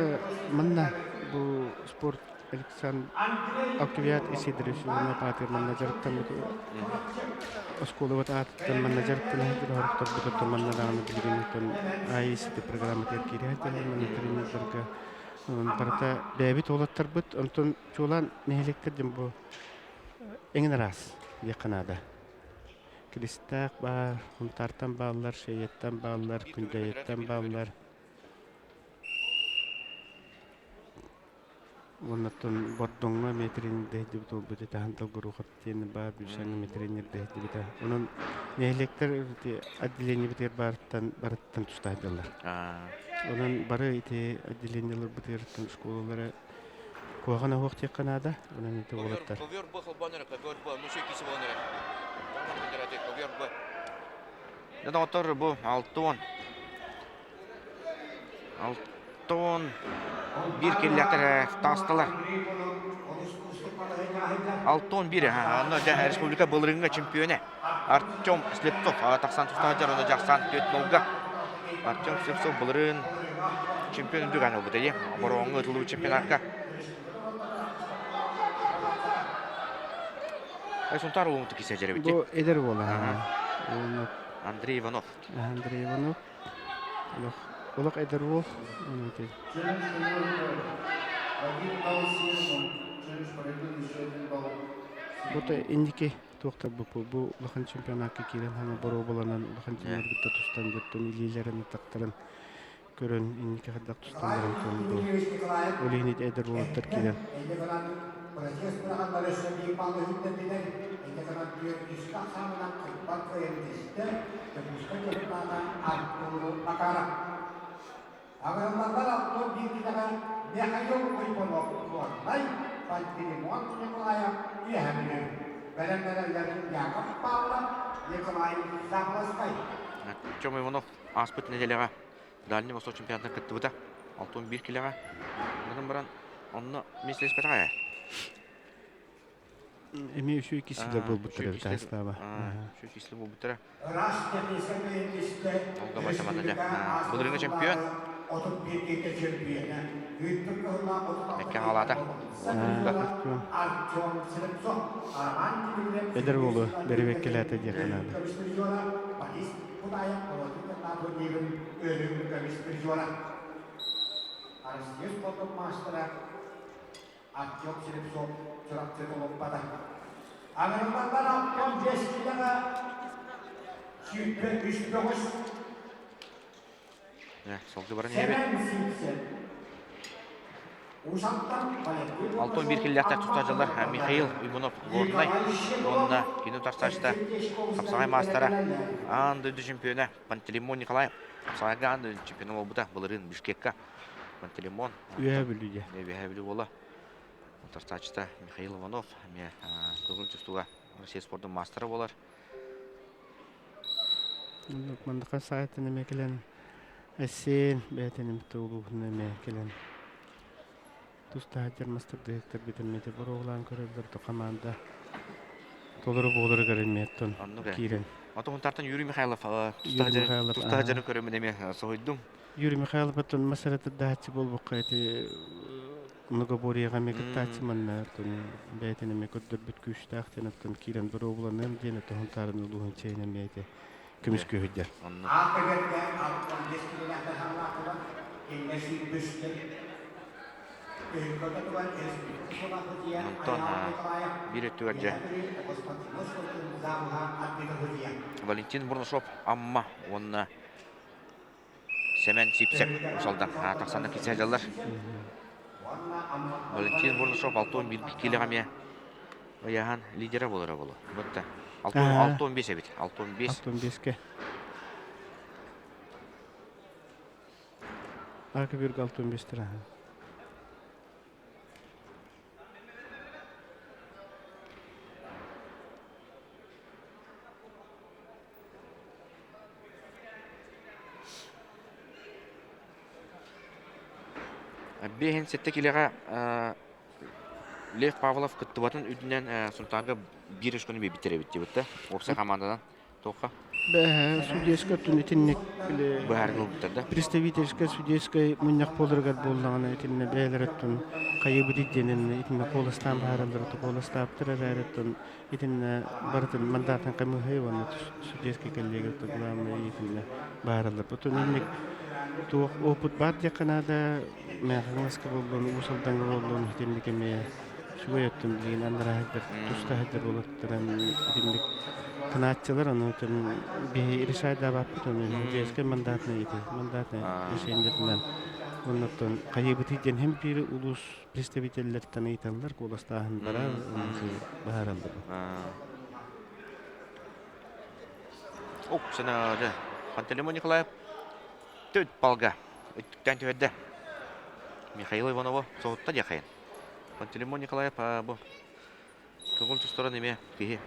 манна бұл спорт Александр Активиат Исидорович патер менеджерттан осколы аттан менеджерттан хадыр хортор маннадан билгенден айсити программа теркирәтен менеджерга барда бәбит олаттар бит онтон чолан нәйлектер бу эң рас якынада Кристак бар, хунтартан баллар, шейеттан баллар, күндәйеттан баллар. Оннан бордоңма метрин дәйді бұл бұты тағантал ғұру қаптені бар, бүшаңы метринер дәйді бұта. Оның нәйлектер отделение бұтыр барыттан тұстайдылар. Оның бары отделениялар бұтырттан школалары қоғана оқ тек қанада, оның еті олаттар. Ковер бұ, қылбаныры, ковер бұ, мүші кесі боланыры. Neden otur bu 6-10 bir kirletler tastılar 6-11 onu da Respublika Bılırınga çempiyonu Artyom Sleptov taksan tustajar onu jaksan 4-0'ga Artyom Sleptov Bılırın çempiyonu dugan oldu diye Morongo tulu çempionatga Suntar olumtu kisecere bitti. Bu eder bola. Андрей Иванов. Андрей Иванов. Олақ eder бол. Бұта индике тоқтар бұл ұлақан чемпионатқа келен хана бару боланан ұлақан чемпионатқа тұстан жөттен илейлерін тақтарын көрін индике қадақ тұстанларын көңіл бұл. Олейнет eder болаттар келен. Proses berangkat dari segi panggung dan tidak karena dia diskus sama dengan yang diskus dan diskus jadi mana Arthur Makara. Agar Makara tuh dia kita dia kayu pembawa keluar. Baik, pasti muat punya pelaya dia hamil. Kadang-kadang jadi dianggap pala dia kemarin sama sekali. Артём Иванов аспыт неделяга Дальний Восток чемпионатына кытты бута 6-11 килога. Мындан баран онны мислес бетага. Эми үшü кисилер болбуттар эбит астаба. Şu kişiler bu bitire. Раш тенниске менгисте. Olga başlamadı da. Bu ringe çempiyon. 31 чемпионы. Үйтүк кылна Mekke halada. Артем Селепцов. Арман Тимиров. Эдер болу беребек келете дия канады. Батис Путаев. Наподнигин ölüm комиссионы. Арстес потом мастера. Артем Селепцов. Чуракчы толоппада. Агрымдардан Артем 5 килоға Süper 3-9. Ya, soldu barın yebe. 6-11 killiyatlar tutacılar. Mikhail Uygunov Gornay. Onunla Kino Tarsaç'ta Kapsağay Mastara. Andı çempiyonu Pantelimon Nikolay. Kapsağay'a andı çempiyonu oldu da. Bılırın Bişkek'e. Pantelimon. Üye bilüge. Üye bilü ola. Tarsaç'ta Mikhail Ivanov. Kıgıl tüstüge Rusya Spor'da Mastara olar. Manda saytını mekelen Esin betenim tuğluğunu mekelen Tusta hacer master direktör bitirmedi. Bu oğlan körüldür de komanda Toluru boğulur görünmeyetten kiren. Ata tartan Yuri Mikhailov Tusta hacer'ın körümüne mi soğuydum? Yuri Mikhailov atın masaratı dağıtçı bol buqaydı Nuga boriyaga mekit taçmanlar tun betenim mekut dürbüt güç dağıtçı kiren bir oğlanın diyene tohun tarın uluğun çeyne meydi. Kümüs köhüdler. Anton bir etügerce. Valentin Burnushov amma onunla Semen Sipsek usaldan. Taksandan keseceğler. Valentin Burnushov 6-11 kilogram Yahan lideri olur abulu. Bitti. 6-15 evet. 6-15. 6-15'ke. Arka bir 6-15 lira. Бehen sette kilega Lev Pavlov kıttıvatın üdünden sultanı bir iş günü bir bitire bitti bitti. Opsa komandadan toqa. Судейска тунитинник биле. Bu her gün bitirdi. Представительска судейска муньяк болыргар боллагана итинне бээлереттен кайыбы диденен итинне коластан баралдырты коластаптыр арареттен итинне бартын мандатын камы хайваны судейска келлеге тагламы итинне баралдыр. Бутун инник туох опыт бар яканада механизка болдун усалдан болдун итиннеке ме шуяттын деген андрахтыр туста хатыр болуптыран итинник Kanatçılar onu bir irişayda bakıp eski mandatına gitti. Mandatına işinlerinden ondan kaybı tiden hem bir ulus представительlerden eğitimler kolastahınlara baharaldı. Ok sana da Pantelimon Nikolayev tüt balga öttükten tüyedde. Mikhail Ivanov soğutta yakayın. Pantelimon Nikolayev bu kıgıl tüstüren eme ki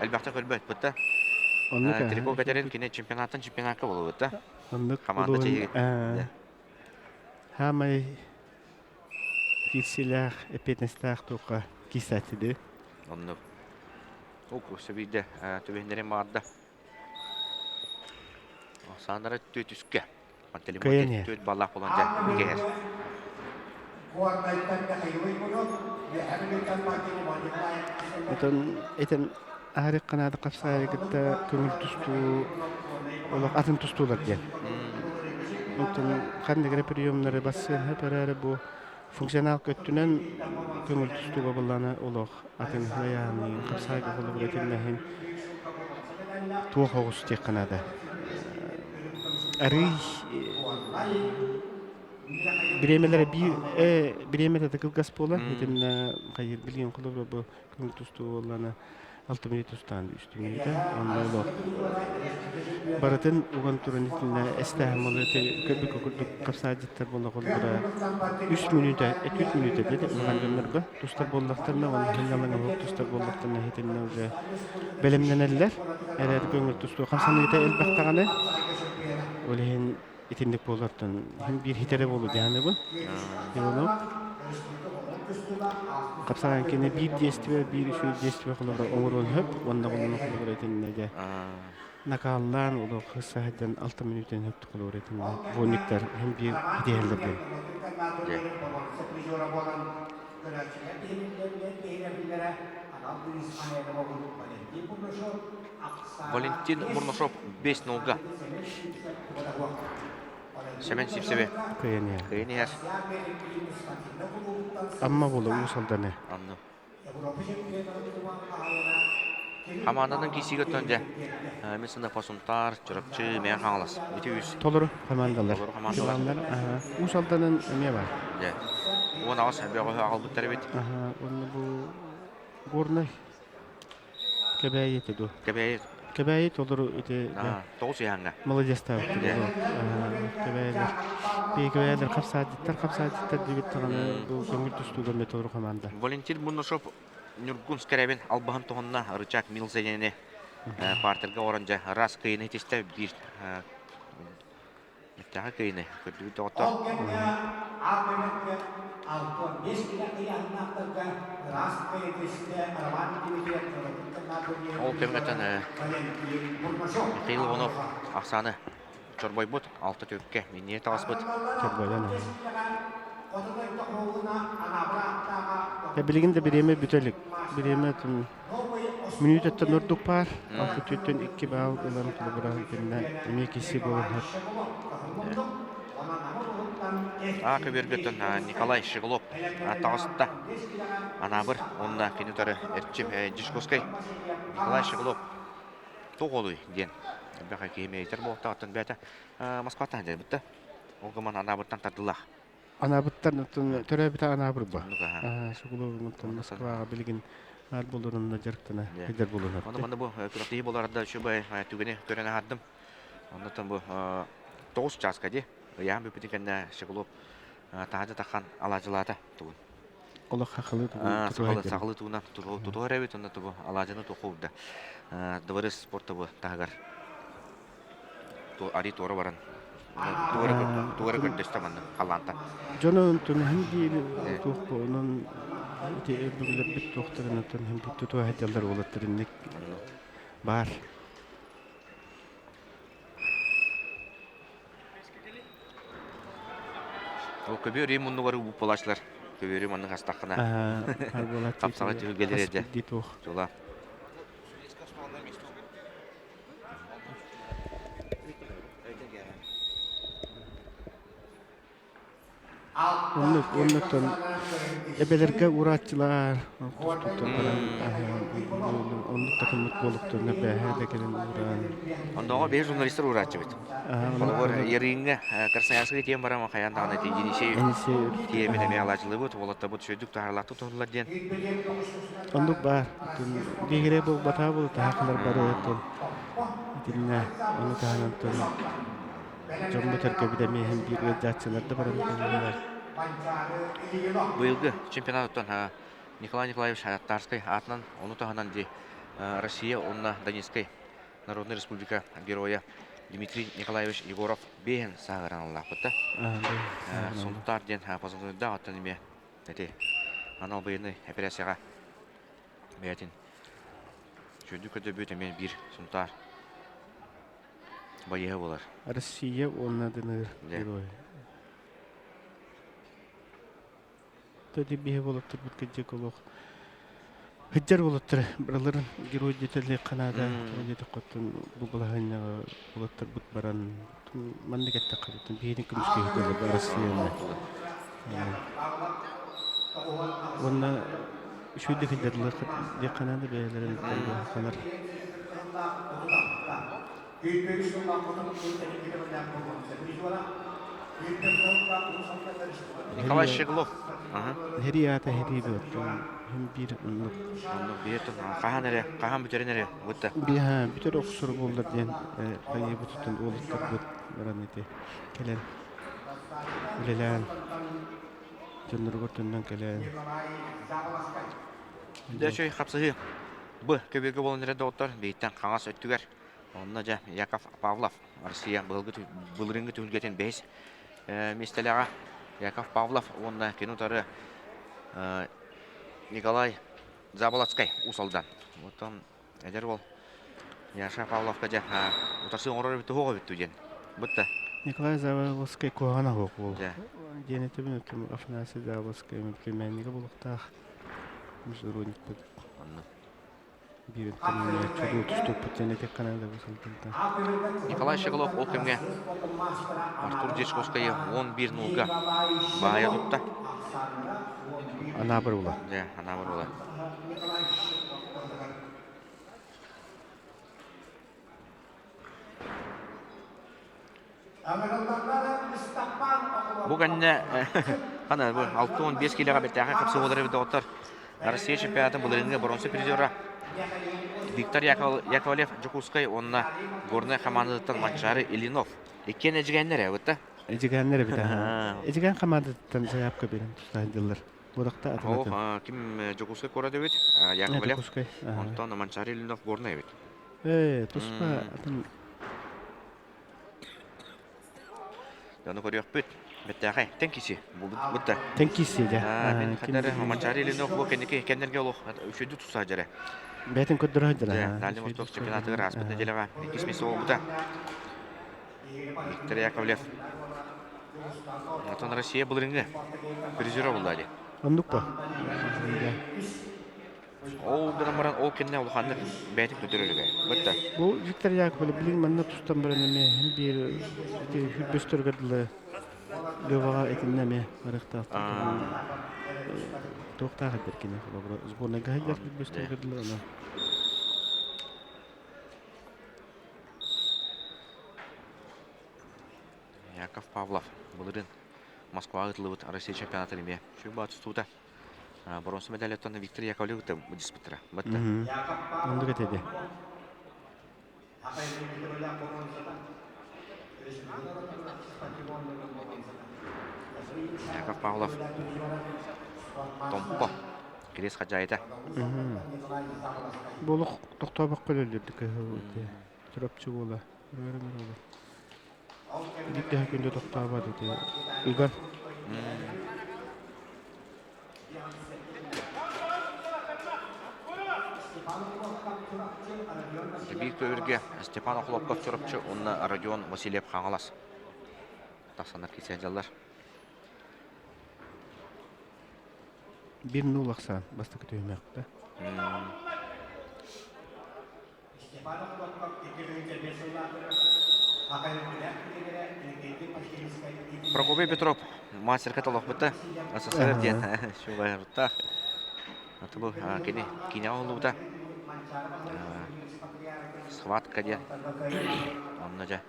Elbette kölbet bitti. Triko Katerin kine çempionatın bolu bitti. Komanda çeyi. Hamay kisilah epetnestar toqa kisatidi. Onu. Oku sevide tüvenlerin madde. Sanara tütüske. Pantelimon tüt balak olanca geher. Eten Arık kanadı kapsayı gitti kömür tustu olak atın tustular diye. Ondan kandigre priyomları basın hep ararı bu fonksiyonel kötünen kömür tustu babalarına olak atın hayani kapsayı kapalı üretimlerin tuğ hoğuz diye kanadı. Arı biremelere biremelere de kılgas pola eten hayır bilgen kulu bu kömür tustu olana 6 minut ustandı üstüneydi. Ondan olak. Baratın uğan turan itinle estahmalı köpük okurduk kapsaycıtlar bolak olduра 3 minuta, 3 minuta dedi. Uğan dönler bu. Tuşlar bollaklarına, onun hillalığına hop tuşlar bollaklarına hetinle uca belemlenirler. Eğer göngül tuştu. Kamsanlıkta el baktağını olehin itinlik bollardan hem bir hitere bolu yani bu. Yolu. Капсаган кене bir действие, bir şu действие холора оңорон хөп, онда болон холора этиннеге. Накаллан улы кысадан 6 минуттан хөп холора этинне. Вониктер hem bir идеялерден. Валентин Мурнашов 5-0-га. Семен Сипсебе. Кыяния. Кыйнияр. Amma болу усалданы. Анны. Хаманданын кисиге төнде. Месында пасунтар, чырыкчы, мен хаңлас. Бүтүбүз. Толору командалар. Толору командалар. Усалданын эме бар. Же. Он агас бөгө агылбыттар бит. Onu bu горный кебәйет ду. Кебәйет olur ите. Тоғыз яңга. Молодец тау. Кебәйлер. Кебәйлер капсадиттер дибит таганы бу көңүл түстүгө методор команда. Валентин Мурнашов Нюргун скарабин албахан тоғынна рычак милзенене партерга оранжа раз кыйны тесте бир тага кыйны көтү тоғыттар. Ол кемгетен Михаил Иванов Ақсаны Чорбой бұд, 6 төкке менне тағыс бұд. Чорбойдан. Билигинде биреме бүтөлүк. Биреме тун минуттан ордук бар. 6-2 бал улан клубран кине эмекиси болот. Көбергөтөн Николай Шиголов тағысытта. Анабыр, онна кенетары әртчім Жишковскай. Николай Шиголов тоғылуй ден. Бәқа кеймейтер болықта атын бәті Москватан ден бітті. Олғыман анабыртан тардылақ. Анабыттан төрө бит анабыр ба. Шиголовтан Москвага билигин ар болурунда жарктана хидер болунат. Оны бу күрәктеги боларда шубай түгене көрәне хаддым. Оннан бу 9 часка ди. Яам бипитикенде Шиголов тахады тахан алажылата тугун. Ола хакылы сақылы тугунан тутугар эбит онда тубу алажыны тохубда. Дворец спорта бу тагар. Ари торы баран. Тугары көрдөстаман каланта. Жонон тун хинди тухпу онун те бүгүлөр бит тохтурун тун хинди туту хаталдар болоттурунник бар. Ол көбөри муннугары бу полачлар. Көбөри мунны хастакына. Капсага түгелер эде. Жола. Ondan ebelerge uğraşçılar ondan takımlık bolukturuna bähäde gelen uğran. Ondan bir jurnalistler uğraşçı bit. Olur yeringe Krasnoярская тем барама хаян тагына тегиниши. Темине меалачылы бут, болотта бут шөйдүк тахарлатты торлар ден. Ондан бар. Дегере бул бата бул тахалар бар экен. Динне onu таханан Жомбы теркебиде мехин бир өдачыларды бар экен. Быйылгы чемпионаттан Николай Николаевич Тарской атынан оны тағынан де Россия, онна Донецкой Народная Республика героя Дмитрий Николаевич Егоров бейін сағыран Аллах бұтты. Сондықтар ден позывныйда аттан еме анал бейіні операцияға бәйтін жөнді көді бөт емен бір сондықтар байығы болар. Россия, онна дыныр герой. Төди бие болуптур бут кеже колок. Хыджар болуптур. Бираларын герой детеле Канада, жете коттун бу булагына болуптур бут баран. Мандыкетте калыптын биени күмүшкө хыджар бар Россияны. Онна шүйдө хыджарлык де Канада бейлерин канар. Николай Щеглов. Херията херибе. Hem bir Onu biyetun kahan ere, kahan büterin ere butta. Biha bütün okusur bollar diyen payı bututun oluktur but baran ete kelen. Bilelan. Jönür gortundan kelen. De şöy kapsıhı. Bu köbürgü bolun ere doğutlar. Beyitten kangas öttüger. Onunla ja Yakov Pavlov. Россия bılırıngı tühülgeten beys. Mestelağa Yakov Pavlov. Onunla kenutları Николай Заболоцкай усалдан. Отон эдер бол. Яша Павловка жа утасы оңрор битти хого битту ден. Бутта. Николай Заволоцкий куана хок бол. Да. Дене төбүн өтүм Афанасий Заволоцкий племянниги булуктах. Мужуруник бит. Анны. Бир тэмне чөбү түстүп битене тек канада бусалдан. Николай Щеглов ол кемге Артур Дешковскай 11-0-га бая тутта. Ана бір була. Да, ана бар була. Бүгінне қана 6-15 келеға беттәға қапсы олары бітті оттар. Россия чемпионатын бұл ринге бронза призері Виктор Яковлев Жукускай, онына горный командадаттан Манчары Ильинов. Еккен әжігәнлер әуітті? Эжигәннәре бит. Эжигән командаттан заявка берен тустадылар. Буракта Ол аталады. ким Жукускай көреді бит? Яковлев. Жукускай. Онтан Манчары Ильинов горный бит. Туспа атам Яны көрек бит. Беттәғай, тәңкесі бұлды. тенкиси де. Мен қатары Манчары Ильинов бұл кәндерге олық үшеді тұса жәрі. Бәтин көддөрөйдүр. Дальний Восток чемпионаты распытны делега. Кисмесі ол бұта. Виктор Яковлев. Атон Россия бұл ринге призері болды әлі. Ондук па. Ол дырымыран ол кенне ол қанды бәтін көтерілігі. Бұтта. Бу Виктор Яковлев билин манна тустан беренеме бир хүбөстөргөдүлө левага этиннеме барыкта. Токтага беркене болобро. Сборная гайдар хүбөстөргөдүлө ана. Яков Павлов. Бұл рин Москва ұтылы Россия чемпионаты лиме. Шүй бат ұстуыда. Бронза медалеттан Виктор Яковлев ұты диспутыра. Бұтта. Ондук этеди. Яков Павлов. Томпо. Крес Хаджайда. Болук токтобак көлөлдүк. Турапчы бола. Дикте күндө токтабады ди. Иган. Бик көверге Степан Охлопков чорапчы, онна Родион Васильев хаңалас. Тасанар кесе жаллар. 1-0 аксан басты көтөймөк да. Прокопий Петров, мастер каталог бітті. СССР ден. Шуғай рұтта. Это был киня олу да. Схватка ден. Онна жа.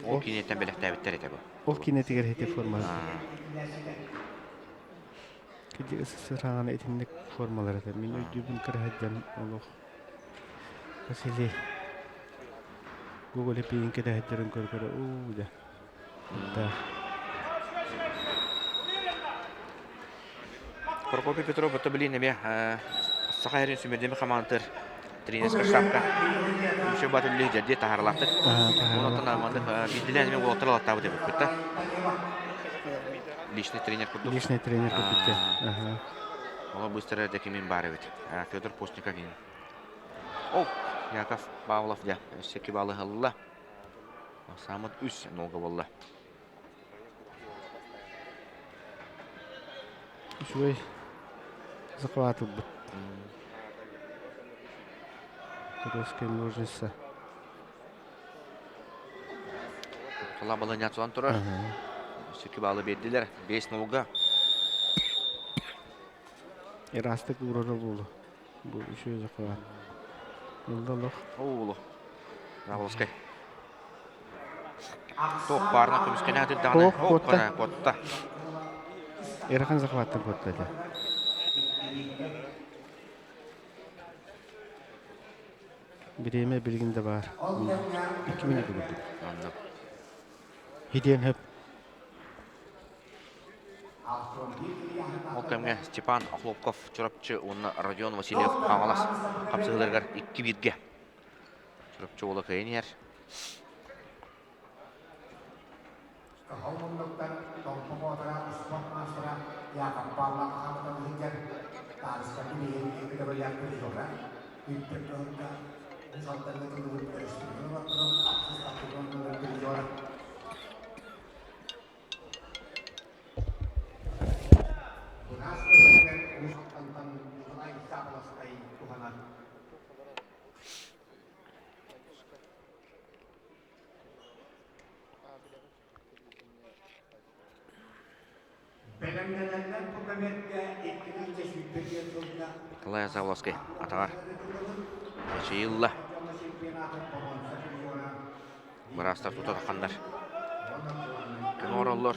Ол кинеттен белектә біттер ете бұл. Ол кинетигер хете форма. Кеде СССР аңаны этинник формалар эте. Мен өйдүбүн кырахаджан олух. Василий. Google пейін кеде хаджарын көргөрі. Да. Да. Прокопий Петров бұтты білейін әме Сақайрын сүмердемі командыр тренерскер штабка. Үші баты үлі жерде тағарлақтық. Онаттан амандық бейділі әнеме ол тұралаттабы деп өтті. Личный тренер күрдік. Личный тренер күрдікте. Ола быстыры дәкемен бары өт. Федор Постников ең. Ол, Яков Павлов да. Өссекі балы ғылыла. Самыт үс нолға болды. Шуй захватывал бы. Турецкая ножница. Қала балы нәтсуан тұры. Өссекі балы берділер. 5-0-ға. Ирастык урору болу. Бұл үші захват. Олдалық. Оулы. Раволскай. Тоқ барына көміскен әділ дағаны. Котта. Эрахан захваттан коттады. Биреме билгинде бар. 2 минут көрдүк. Anladım. Хиден хөп. Ол кемге Степан Охлопков чорапчы, онна Родион Васильев қамалас. Қапсығыларғар 2-1-ге. Чорапчы олы кайынер. ya kapal apa hujan harus kami ini kita melihat juga itu kan misalkan itu dulu terus terus akses tapi kalau berjualan Unas kemudian tentang mulai siapa sekali Tuhanan. Benar-benar pokoknya ikut jadi juga. Николай Заволоцкий атагар. Чыйылла. Барастар тута такандар. Кенороллор.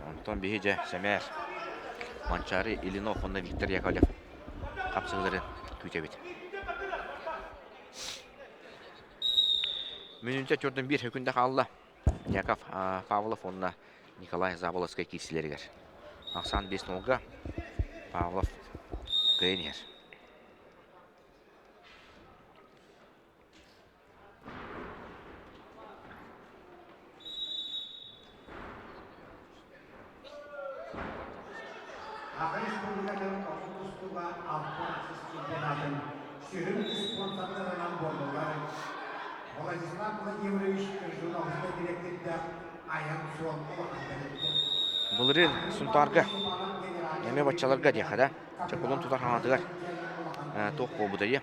Антон Бихиже, Семер. Манчары, Ильинов, онна Виктор Яковлев. Капсыларын күйтебит. Мүнүнче чордон бир хүкүндө калды. Яков Павлов, онна Николай Заволоцкий кисилергер. Аксан 5-0-га Павлов Гейнер. Булырын сунтарга эме бачаларга дияхада чакулун тутар ханатыгар тоқ болбудайы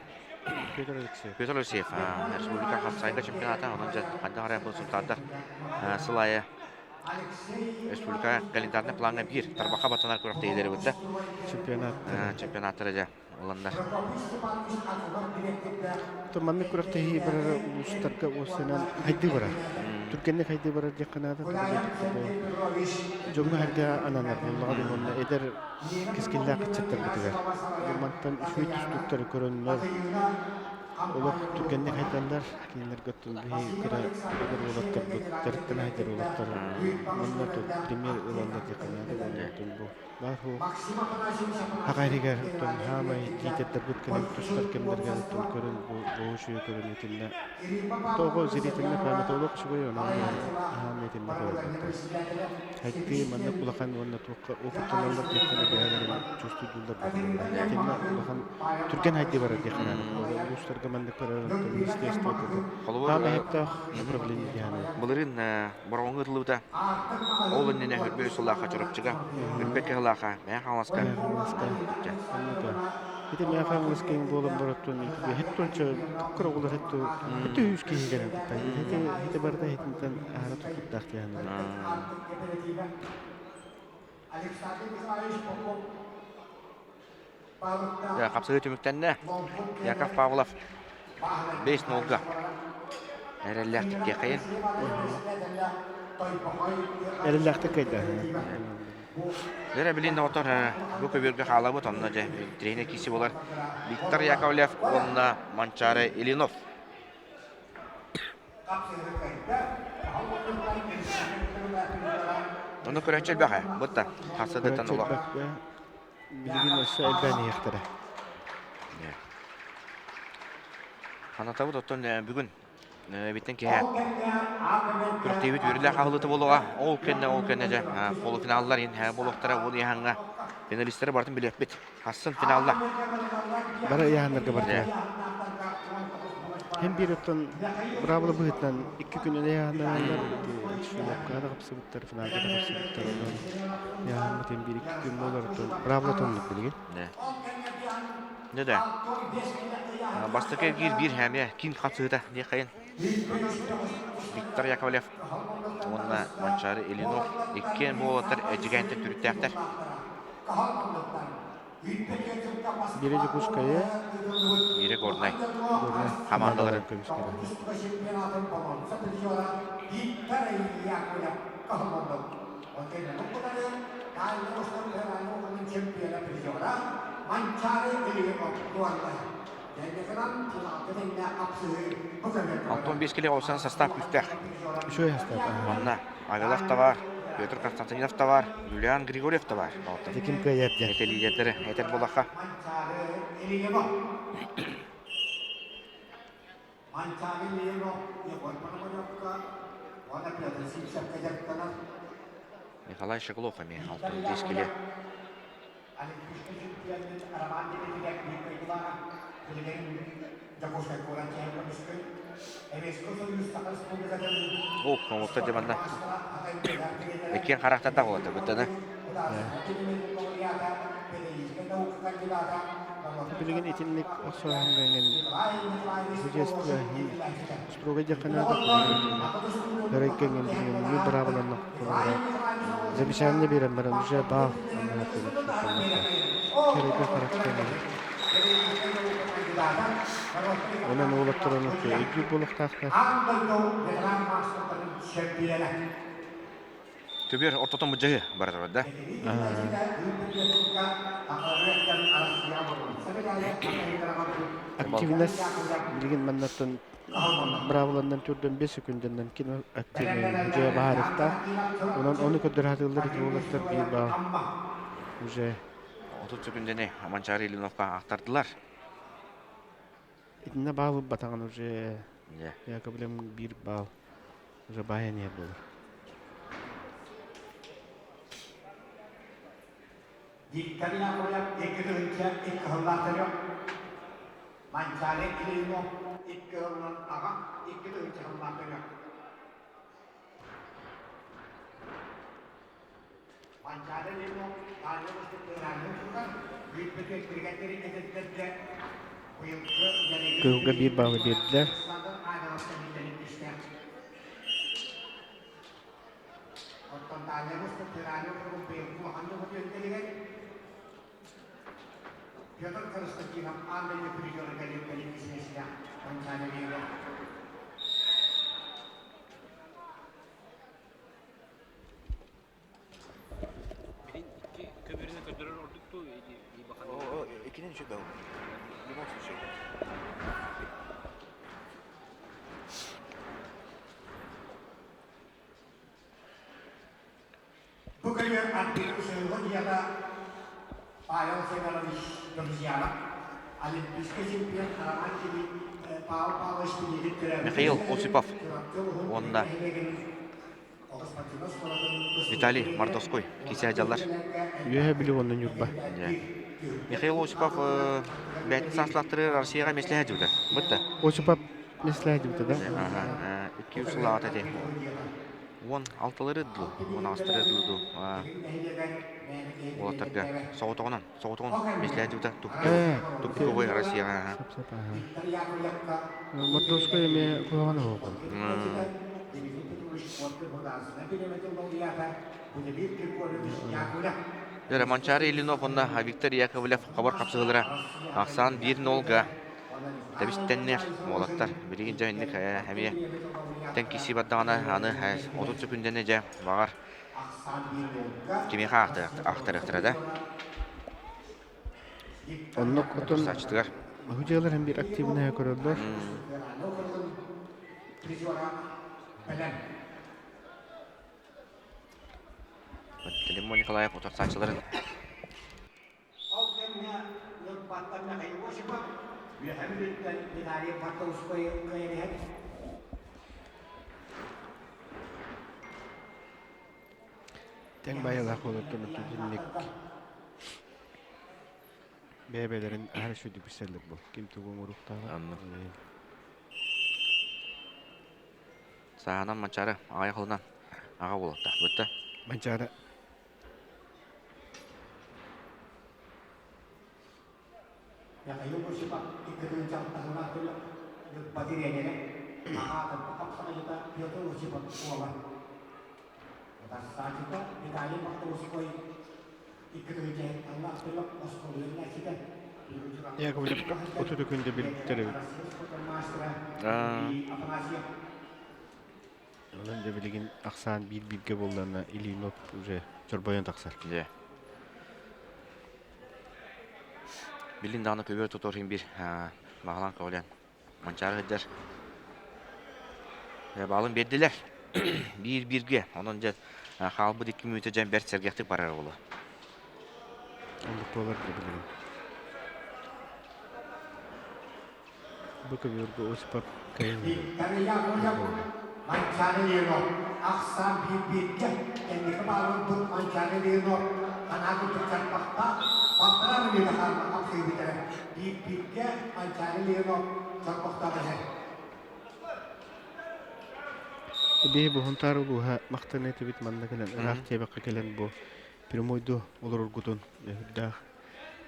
Петр Алексеев республика хатсайга чемпионата онан жа кандай карай бул сунтардар сылайы республика календарный планга бир тарбака батанар көрөктө элери бутта чемпионаттары жа уландар Томанны күрәктә бер устарга осынан хайды бара. Түркенне хайды бара дип канада Жомга харга ананар буллага монда эдер кискиллак чаттар битер. Монтан шуй түстүктөр көрөннөр. Олох түркенне хайдандар кинилер göttүн би кыра эдер улаттар бүттөртөн хайдар улаттар. Монда то премьер уландар дип канада бу. Бар ху Хагайригер тон хамай титеттер бүткөн тустар кемдерге тон көрөн бу шуй көрөн этинде. Того зиритинде памятолук шуй она хаметинде көрөн. Хайти манна кулахан вонна тука опыталар декана бәйләр чустудулар. Этинде кулахан түркен хайти бар декана. Улустарга манна көрөн тон естество. Хама хетта направление яны. Булырын бороңгырлыуда ол инне хөрбөй сулака чырыпчыга үрбекке лака мен халаска Ити мен хамлыскин болом боротун ити хеттончо кырогулар хетту үз кийген ити барда хеттен ара тукуттак яны. Я капсыгы түмүктенне Яков Павлов 5-0-га эрелләктикке кыйын. Эрелләкте кайда. Лера билин отор бу көбөргө халабыт онна же тренер киси болар Виктор Яковлев онна Манчары Ильинов. Оны көрөчөл бага бутта хасады таныло. Билген ошо элбени яктыра. Ханатабы тоттон бүгүн биттен ке күрөктөбүт бүрүлө кагылыты болуга ол кенне же полуфиналлар ин болуктара бул яңга финалисттер бартын билет бит. Хасын финалда. Бара яңнарга барды. Hem bir ötün bravo bıhıttan 2 gününe yanar şu kadar kapsıtlar falan kadar kapsıtlar ya hem bir 2 gün olur bravo tonluk bilgi ne de bastaki bir hem ya kim katıydı diye kayın Viktor Yakovlev onunla Mançarı Ильинов 2 boğatar ecigente türüttekler biri Kuşkaya biri Gornay komandaları Антон Бескелев olsan состав üstte. Şu hasta. Onunla Avelov da var, Petr Konstantinov da var, Yulian Grigoryev da var. Tekim kayatlar. Ete liderleri, eter bolakka. Николай Шеглов эми алтын дискеле. Ол комутта деманда. Экен характата болады бүтәне. Билеген итинник осоһанганген хужество строго яканада дөреккен билген ю браваланна колора замешанне берем баран уже ба кереге характер онан улаттыраны эги болуктакта Төбер ортотон буҗагы бар да. активность билген маннаттан браваландан түрдөн 5 секунддан кино активный уже барыста онан оны көдөр хатылдар улаттыр бир ба уже 30 секундене Манчары Ильиновка актардылар. итне бал батаган уже Иә. Яковлем бир бал уже баяне был. Dikkatina koyup ekürünce ilk hırlatıyor. Mançare ilimo ilk hırlan ağa ekürünce hırlatıyor. Mançare ilimo ayrılmıştı kırarlı tutan büyük bir kriketleri getirtirdi. Bu yılki Kılga bir balı verdiler. Петр Константинов, Андрей Придёр, Галин Манчаре Köbürünü kötürür olduk da iyi bakalım. O ikinin şu da. Limon su şey. Bugün artikus ya da payung segalanya bersiaran. Alimpis kesimpian harapan kini pau sedikit Михаил Осипов. Онда. Виталий Мартовской. Кисе аджалар. Юhe били ондан юрба. Михаил Осипов бәтін саслаттырыр Россияға месле әдеуді. Бұтты. Осипов месләді бітті да? 200 жылы ат әде. 16-лары дұл, 16-лары дұл. Олаттарға соғытығынан месле әдеуді тұпты көбой Россияға. Мартовской еме қойғаны оғын. Манчары Ильинов онна Виктор Яковлев хабар қапсығылыра. Ақсан 1-0-ға тәбістеннер молаттар. Біреген жәміндік әмие тән кесі баддағана аны 30 секундені жә бағар кемеға ақтырықтырады. Онны құтын Сачтығар. хужалар hem bir aktivine көрілдір. Телемон Николаев отыр сачыларын. Тәң байалақ олаттын түзінлік. Бәбелерін әрі шөді бүсәлік бұл. Кем туғын ұрықтағы. Anladım. Sağынан Манчары ағай қылынан аға болатта. Бұтты. Манчары Ya kayo mo siya ikatulong siyang tahon natin yung baterya niya makakapakap sa kayo ta piyoto mo siya kuwawan. Tapos sa kita, itali makatulong ko ikatulong siya ang natin mas kulit na siya. Яковлев отуды күнде біліктері. Олан да білеген ақсан бір-бірге болдана Ильинов уже чорбайын тақсар. Де. Билин дағаны көбер тұторын бір бағылан қаулян. Манчары ғыддар. Бағылын берділер. Bir-birге. Onun жа қалбы 2 минуты жан бәрт сәргектік барар олы. Ондық болар да білеген. Бұл көберді Осипов кайын. Mancanelino, aksan bibitnya, yang dikemarin untuk Mancanelino, karena aku tercapakta, fakta ini akan makasih bicara, bibitnya Mancanelino, tercapakta benar. Bihi bu huntar buha maqtanayta bit manna kelen raaqti baqa kelen bu pirmoydu olur gutun da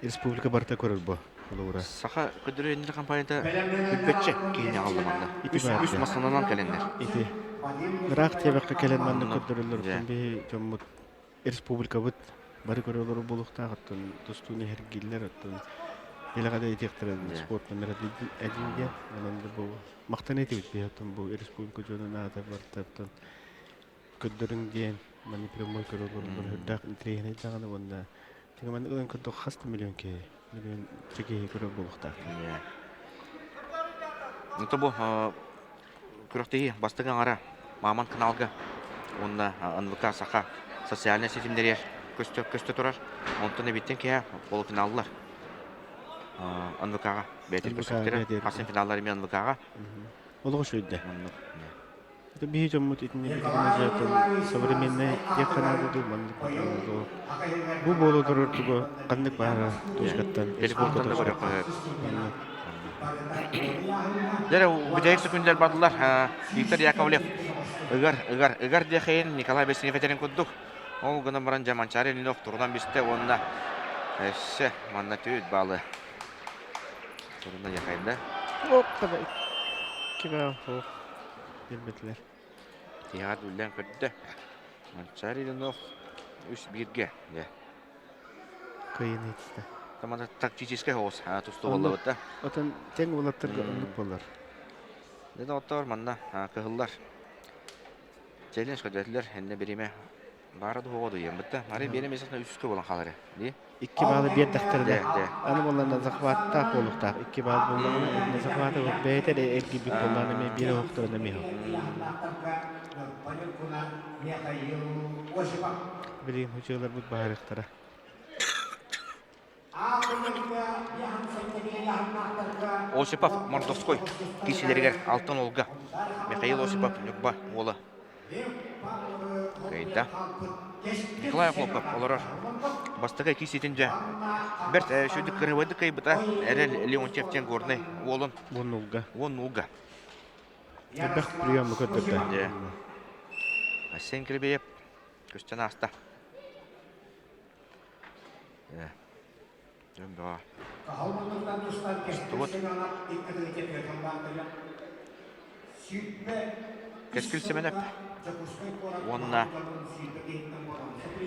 республика барта көрөр бу олура Саха көдөрөйүндө компанияда бүбөтче кийине калдыманда. Үс масананан келендер. ити раақти баqa kelen manna көдөрөлөр би жоммут республика бут бары көрөлөр булуктагыттын тустуны хергиллер аттын Илгада итектер спорт номер 1 анан бу мактанайт бит биятын бу республика жөнүнө ата бартаптан көдөрүң ден мани прямой көрөлөр дак тренер даганы вонда тегеман өң көдө хаста миллион чеки көрө булукта. Это бу күрөктеги бастыган ара маман каналга онда НВК саха социальный сетимдер көстө турар. Онтон биттен ке полуфиналлар. НВК-га бетер көрсөттүрө. Касым финаллары менен НВК-га. Олго шөйдө. Это би жоммут итини битинежатын современный деканады думан. Бу боло туруртуго кандык бара тускаттан Телефондан да көрөк. Дәре бидәйек секундер бардылар. Виктор Яковлев. Ыгар дехейн Николай Бесинев этерен куддук. Ол гына баран Жаманчары Ленов турдан бисте онда. Эссе манна түйүт балы. Турдан якайда. Оппада. Киба хо. Билбетлер. Тият үлден көддө. Жаманчары Ленов 3-1-ге. Кыйын этти. Тамада тактический хос тусту болду да. Отан тең улаттарга ынып болар. Деде оттор манна кыгыллар. Челлендж көдөтлөр энне бириме бары дугоду ембитте. Мари берем эсесне 3-кө болон калары. Ди? 2 балы бер тактырда. Де. Аны болганда захватта болуктак 2 бал болгону эне захваты бетер элги бит болгону ме бир октурда мехо. Билим хучулар бут байрактара. Осипов Мордовской кишилерге алтын олга. Михаил Осипов Нюкба ола. Кайда. Николай Хлопов олар бастыга кисетинде. Берт шүдүк кырыбыды кайбыта Эрел Леонтьевтен горный олун Бунуга. Вонуга. Бак прием көтөрдө. Асен Кребеев көстөн аста. Жомба. Кескил Семенеп. Онна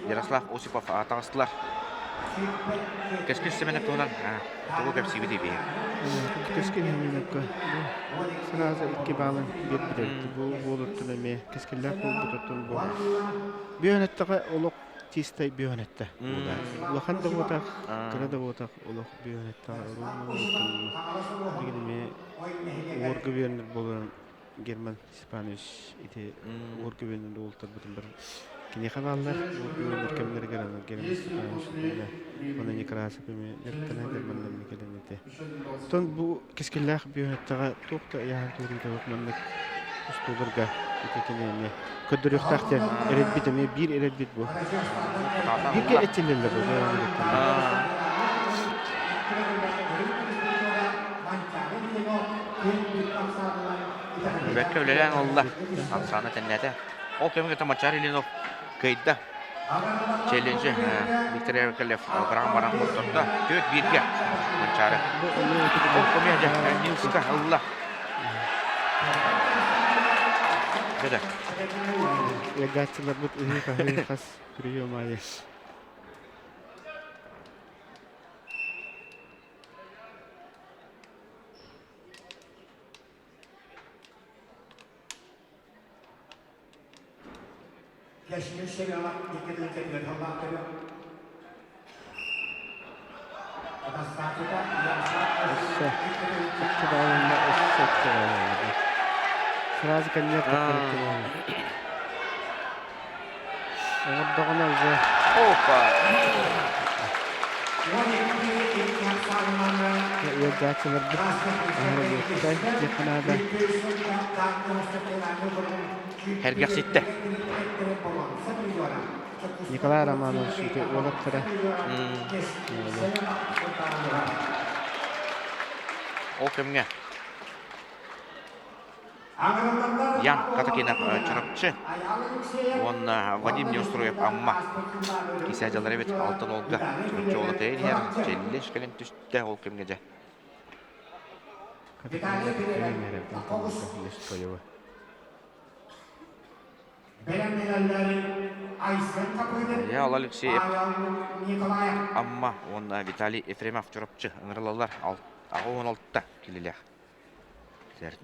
Ярослав Осипов атагыстылар. Кескил Семенеп тонан тогу кеп сибиди бе. Кескил Семенепка. Сразу 2 балын берди. Бу болуттун эме кескиллер болуттун бу. Бүйөнөттөгө олук тистай бүйөнөттө. Улахан да болот, кырада болот, олук бүйөнөттө. Дигиме оргы бүйөнөр болгон Герман Испаниш ити оргы бүйөнөр болуптар бутун бир кини каналдар бүйөнөр кемдер керен Герман Испаниш. Оны Некрасов эме дертene Германдан келенете. Тон бу кескиллер бүйөнөттөгө токто яан турунда өкмөндүк устуларга итекене көдөрүк тахта эрет битеме бир эрет бит бу. Бирге этилеле бу. Бәккә үләлән алла. Ансаны тәннәтә. Ол кемгә Тамачар Ленов кайда. Челленджи Виктор Яковлев баран болтотта. 4-1-ге Тамачар. Ол комедия Нилска алла. Беда. Ягатчылар бут ихи хас прием аяс. Сразу конец Опа. Uygachılır bir ahırlıkta yakınada Hergah sitte. Nikolay Romanov şimdi olattıra. Ол кемге? Ян Катакинов чарапчы. Он Вадим Неустроев амма. Кися жалар бит алтын олга. Чарапчы олы тейнер. Челлеш келен түстә ол кемге же. Я Ал Алексеев амма. Он Виталий Ефремов чарапчы. Ыңырлалар. Ағы 16-та келелер.